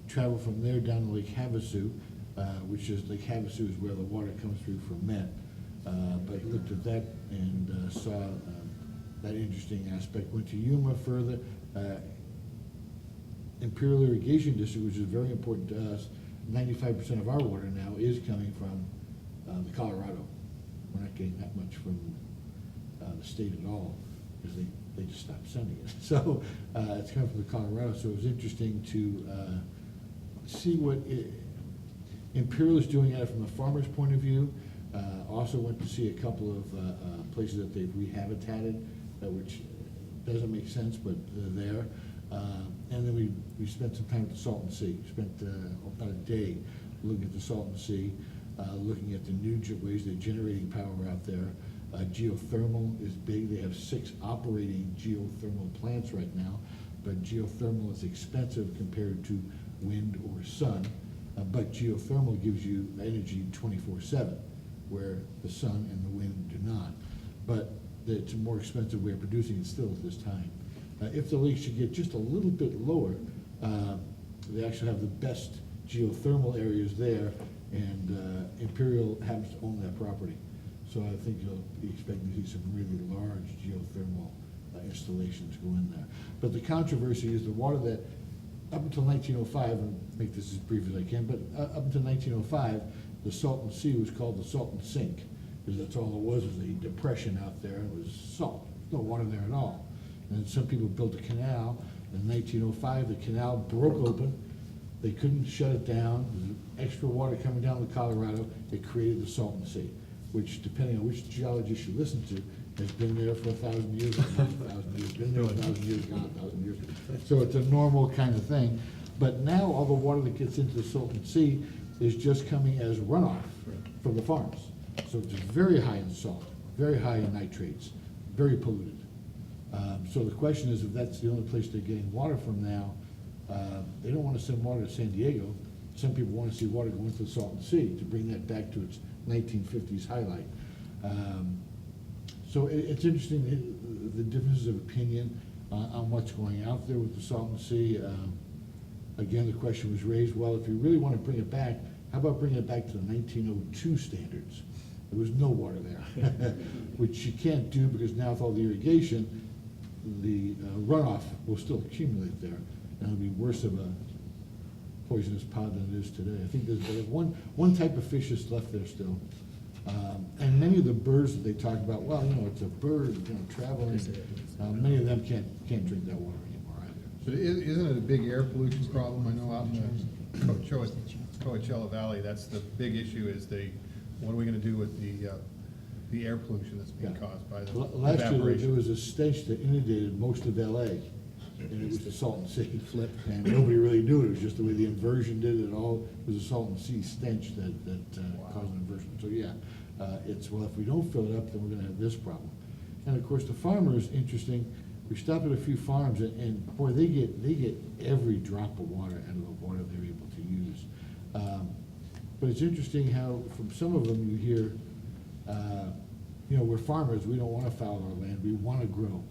travel from there down to Lake Havasu, which is Lake Havasu is where the water comes through from Met. But looked at that and saw that interesting aspect. Went to Yuma further. Imperial Irrigation District, which is very important to us. 95% of our water now is coming from the Colorado. We're not getting that much from the state at all because they just stopped sending it. So it's coming from the Colorado. So it was interesting to see what Imperial is doing at it from a farmer's point of view. Also went to see a couple of places that they've rehabitated, which doesn't make sense, but they're there. And then we spent some time at the Salton Sea. Spent about a day looking at the Salton Sea, looking at the new ways they're generating power out there. Geothermal is big. They have 6 operating geothermal plants right now, but geothermal is expensive compared to wind or sun. But geothermal gives you energy 24/7, where the sun and the wind do not. But it's a more expensive way of producing it still at this time. If the lake should get just a little bit lower, they actually have the best geothermal areas there, and Imperial happens to own that property. So I think you'll be expecting to see some really large geothermal installations go in there. But the controversy is the water that, up until 1905, and make this as brief as I can, but up until 1905, the Salton Sea was called the Salton Sink, because that's all it was a depression out there. It was salt, no water there at all. And then some people built a canal. In 1905, the canal broke open. They couldn't shut it down. There's extra water coming down the Colorado. It created the Salton Sea, which, depending on which geologist you listen to, has been there for 1,000 years, not 1,000 years, been there 1,000 years, gone 1,000 years. So it's a normal kind of thing. But now all the water that gets into the Salton Sea is just coming as runoff from the farms. So it's very high in salt, very high in nitrates, very polluted. So the question is, if that's the only place they're getting water from now, they don't want to send water to San Diego. Some people want to see water go into the Salton Sea to bring that back to its 1950s highlight. So it's interesting, the differences of opinion on what's going out there with the Salton Sea. Again, the question was raised, well, if you really want to bring it back, how about bringing it back to the 1902 standards? There was no water there, which you can't do because now with all the irrigation, the runoff will still accumulate there, and it'll be worse of a poisonous pod than it is today. I think there's one type of fish is left there still. And many of the birds that they talk about, well, it's a bird, traveling. Many of them can't drink that water anymore either. But isn't it a big air pollution problem? I know out in the Coachella Valley, that's the big issue is what are we gonna do with the air pollution that's being caused by the Last year, evaporation? there was a stench that inundated most of LA, and it was the Salton Sea flip, and nobody really knew it. It was just the way the inversion did it all. It was a Salton Sea stench that caused an inversion. So yeah, it's, well, if we don't fill it up, then we're gonna have this problem. And of course, the farmers, interesting, we stopped at a few farms, and boy, they get every drop of water out of the water they're able to use. But it's interesting how from some of them you hear you know, we're farmers, we don't wanna foul our land, we wanna grow,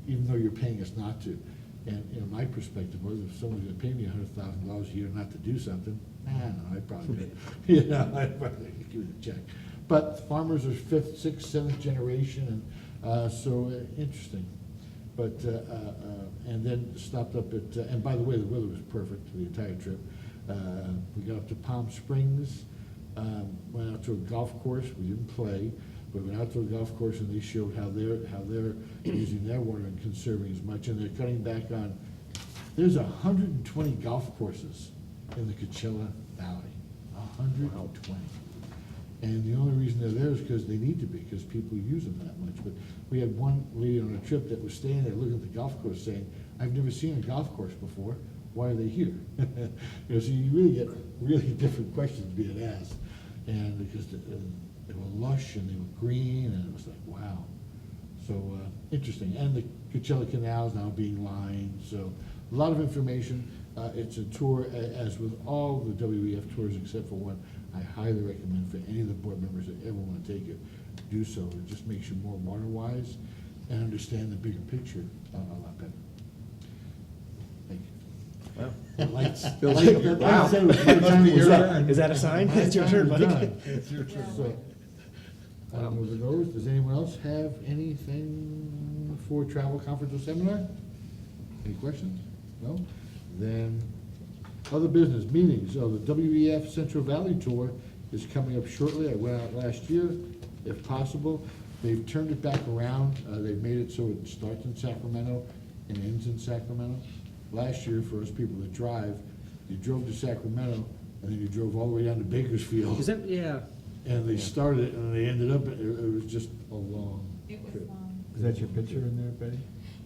even though you're paying us not to. And, you know, my perspective was, if someone's gonna pay me $100,000 a year not to do something, no, I'd probably do it. You know, I'd probably give it a check. But farmers are 5th, 6th, 7th generation, and, so, interesting. But, and then stopped up at, and by the way, the weather was perfect for the entire trip. We got up to Palm Springs, went out to a golf course, we didn't play, but we went out to a golf course and they showed how they're using their water and conserving as much, and they're cutting back on, there's 120 golf courses in the Coachella Valley, 120. And the only reason they're there is because they need to be, because people use them that much. But we had one lady on a trip that was staying there looking at the golf course saying, I've never seen a golf course before, why are they here? You know, so you really get really different questions being asked. And because they were lush and they were green, and it was like, wow. So, interesting. And the Coachella Canal is now being lined, so a lot of information. It's a tour, as with all the WEF tours except for one, I highly recommend for any of the board members that ever want to take it, do so. It just makes you more water-wise and understand the bigger picture a lot better. Thank you. Wow. The lights. Wow. Is that a sign? My It's your time turn, is buddy. done. It's your turn. So, moving over, does anyone else have anything for travel, conference, or seminar? Any questions? No? Then, other business, meetings. So the WEF Central Valley Tour is coming up shortly. I went out last year, if possible. They've turned it back around. They've made it so it starts in Sacramento and ends in Sacramento. Last year, for us people that drive, you drove to Sacramento, and then you drove all the way down to Bakersfield. Is that, yeah. And they started it, and they ended up, it was just a long It was trip. long. Is that your picture in there, Betty?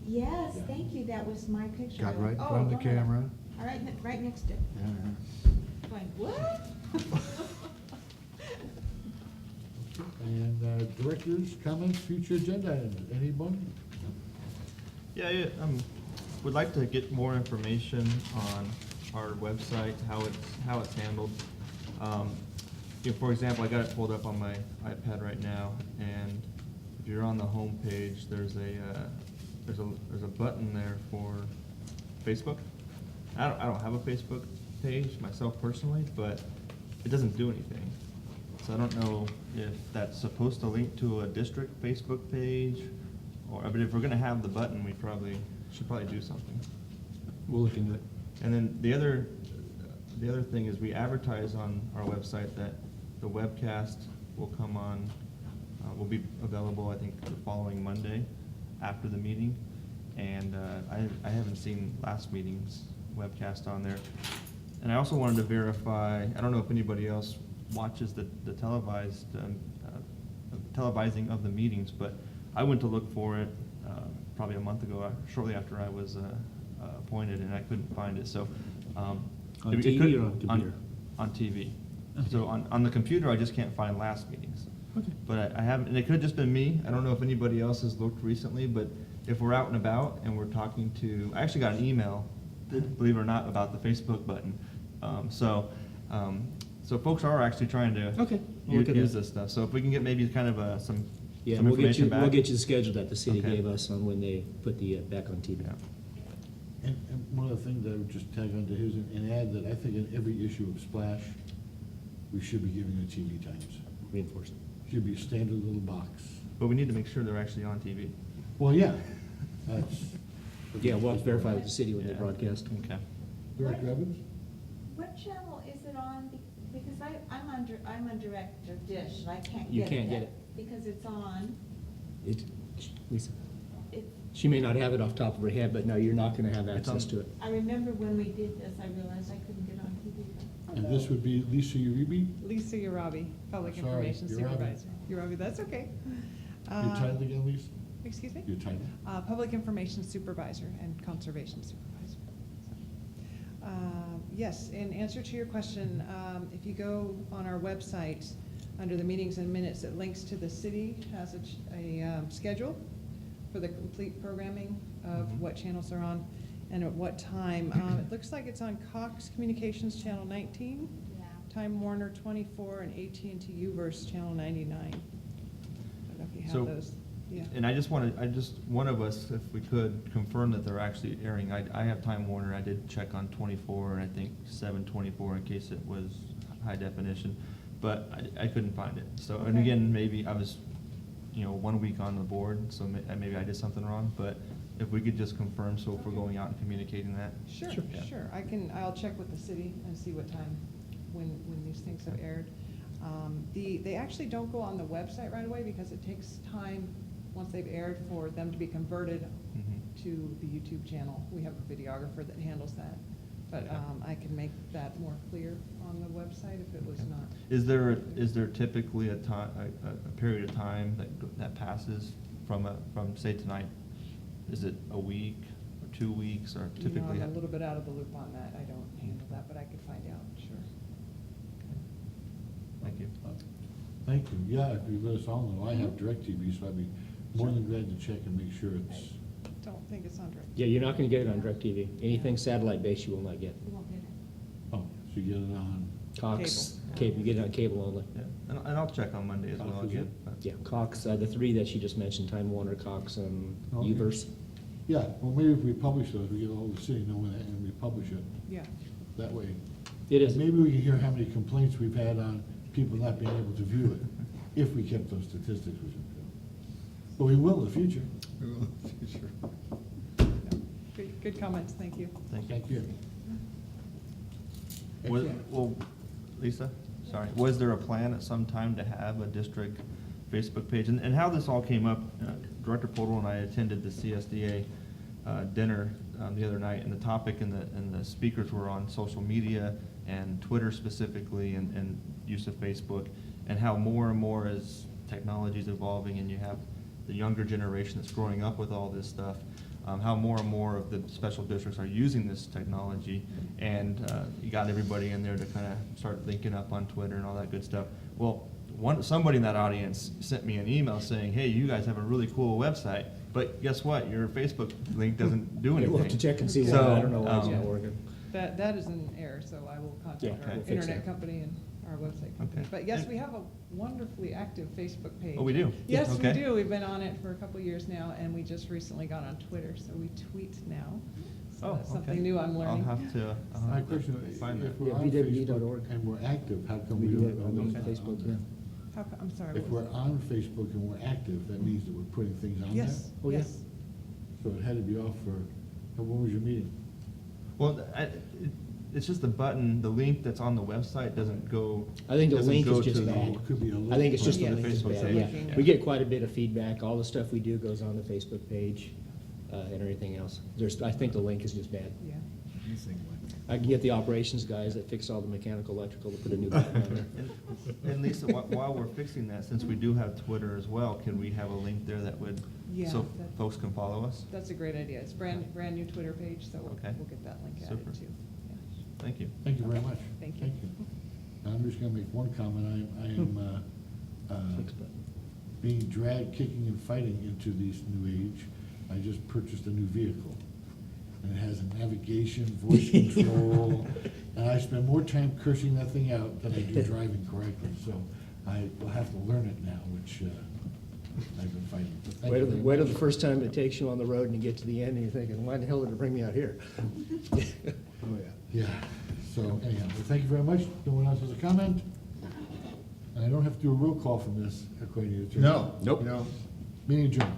Yes, thank you, that was my picture. Got right in Oh, front of the go ahead. camera. All right, right next to it. Yeah. Going, what? And directors, comments, future agenda items, anyone? Yeah, would like to get more information on our website, how it's handled. For example, I got it pulled up on my iPad right now, and if you're on the home page, there's a button there for Facebook. I don't have a Facebook page myself personally, but it doesn't do anything. So I don't know if that's supposed to link to a district Facebook page, but if we're gonna have the button, we should probably do something. We'll look into it. And then the other thing is we advertise on our website that the webcast will come on, will be available, I think, the following Monday after the meeting. And I haven't seen last meeting's webcast on there. And I also wanted to verify, I don't know if anybody else watches the televising of the meetings, but I went to look for it probably a month ago, shortly after I was appointed, and I couldn't find it. So On it TV could- or on computer? On TV. So on the computer, I just can't find last meetings. Okay. But I haven't, and it could have just been me. I don't know if anybody else has looked recently, but if we're out and about and we're talking to, I actually got an email, believe it or not, about the Facebook button. So folks are actually trying to Okay, we'll look at use that. this stuff. So if we can get maybe kind of some Yeah, some we'll get information you, back. we'll get you the schedule that the city Okay. gave us on when they put the, back on TV. Yeah. And one of the things I would just tag on to his and add that I think in every issue of Splash, we should be giving the TV times. Reinforced. Should be a standard little box. But we need to make sure they're actually on TV. Well, yeah, that's. Yeah, we'll have to verify with the city when they Yeah. broadcast. Okay. Director Evans? What channel is it on? Because I'm on Director Dish, and I can't You get it. can't get yet, Because it's on, Lisa, it, she may not have it off the top of her head, but no, you're not gonna have It's on- access to it. I remember when we did this, I realized I couldn't get on TV. And this would be Lisa Uribe? Lisa Urabi, Public Sorry, Information Urabi. Supervisor. Urabi, that's okay. Your title again, Lisa? Excuse me? Your title? Public Information Supervisor and Conservation Supervisor. Yes, in answer to your question, if you go on our website, under the meetings and minutes, it links to the city, has a schedule for the complete programming of what channels are on and at what time. It looks like it's on Cox Communications Channel 19, Yeah. Time Warner 24, and AT&T UVerse Channel 99. if you So- have those, yeah. And I just one of us, if we could, confirm that they're actually airing. I have Time Warner, I did check on 24, and I think 724 in case it was high definition, but I couldn't find it. So, and Okay. again, maybe I was, 1 week on the board, so maybe I did something wrong, but if we could just confirm, so if we're going out and communicating that. Sure, Yeah. sure. I'll check with the city and see what time, when these things have aired. They actually don't go on the website right away because it takes time, once they've aired, for them to be converted Mhm. to the YouTube channel. We have a videographer that handles that. But Okay. I can make that more clear on the website if it was not. Is there typically a time, a period of time that passes from say tonight? Is it a week or 2 weeks or typically? I'm a little bit out of the loop on that. I don't handle that, but I could find out, sure. Thank you. Thank you. Yeah, if you let us all know, I have DirecTV, so I'd be more than glad to check and make sure it's, Don't think it's on direct. Yeah, you're not gonna get it on DirecTV. Anything satellite-based you will not get. You won't get it. oh, so you get it on, Cox, cable, you get it on cable only. Yeah, and I'll check on Monday as well Cox, is again. it? but- Yeah, Cox, the three that you just mentioned, Time Warner, Cox, and Okay. Uverse. yeah, well, maybe if we publish those, we get all the city knowing that, and we publish it Yeah. that way. It is. Maybe we can hear how many complaints we've had on people not being able to view it, if we kept those statistics, which we will. But we will in the future. We will in the future. Good comments, thank you. Thank you. Well, Lisa, sorry, was there a plan at some time to have a district Facebook page? And how this all came up, Director Podol and I attended the CSDA dinner the other night, and the topic and the speakers were on social media and Twitter specifically, and use of Facebook, and how more and more as technology is evolving and you have the younger generation that's growing up with all this stuff, how more and more of the special districts are using this technology, and you got everybody in there to kind of start linking up on Twitter and all that good stuff. Well, somebody in that audience sent me an email saying, hey, you guys have a really cool website, but guess what? Your Facebook link doesn't do anything. We'll have to check and see why. So, I don't know why it's not um, working. That is an error, so I will Yeah, contact our we'll fix internet that. company and our website company. Okay. But yes, And- we have a wonderfully active Facebook page. Oh, we do? Yes, we Okay. do. We've been on it for a couple of years now, and we just recently got on Twitter, so we tweet now. So Oh, that's okay. something new I'm learning. I'll have to My question is, find that. if we're Yeah, on VWD.org. Facebook and we're active, how come We we do don't? it on know Facebook, that? yeah. I'm sorry. If what we're was on Facebook and we're active, that means that we're putting things on that? there? Yes, Oh, yeah. yes. So it had to be off for, when was your meeting? Well, it's just the button, the link that's on the website doesn't go. I think the doesn't link is go just to the- bad. It could be a I think it's just the Yeah. link is Facebook bad, page. yeah. Yeah. We get quite a bit of feedback. All the stuff we do goes on the Facebook page, and everything else. I think the link is just bad. Yeah. I can get the operations guys that fix all the mechanical, electrical to put a new button on there. And Lisa, while we're fixing that, since we do have Twitter as well, can we have a link there that would, Yeah, so that- folks can follow us? That's a great idea. It's brand new Twitter page, so Okay. we'll get that link Super. added too. Yeah. Thank you. Thank you very much. Thank you. Now, I'm just gonna make one comment. I am, Fix button. being dragged kicking and fighting into this new age. I just purchased a new vehicle. And it has a navigation, voice control, and I spend more time cursing that thing out than I do driving correctly. So I will have to learn it now, which I've been fighting. But thank you very Wait till much. the first time it takes you on the road and you get to the end and you're thinking, why the hell did it bring me out here? Oh, yeah. So anyhow, well, thank you very much. No one else has a comment? And I don't have to do a roll call from this, according to the attorney. No. Nope. No. Meeting adjourned.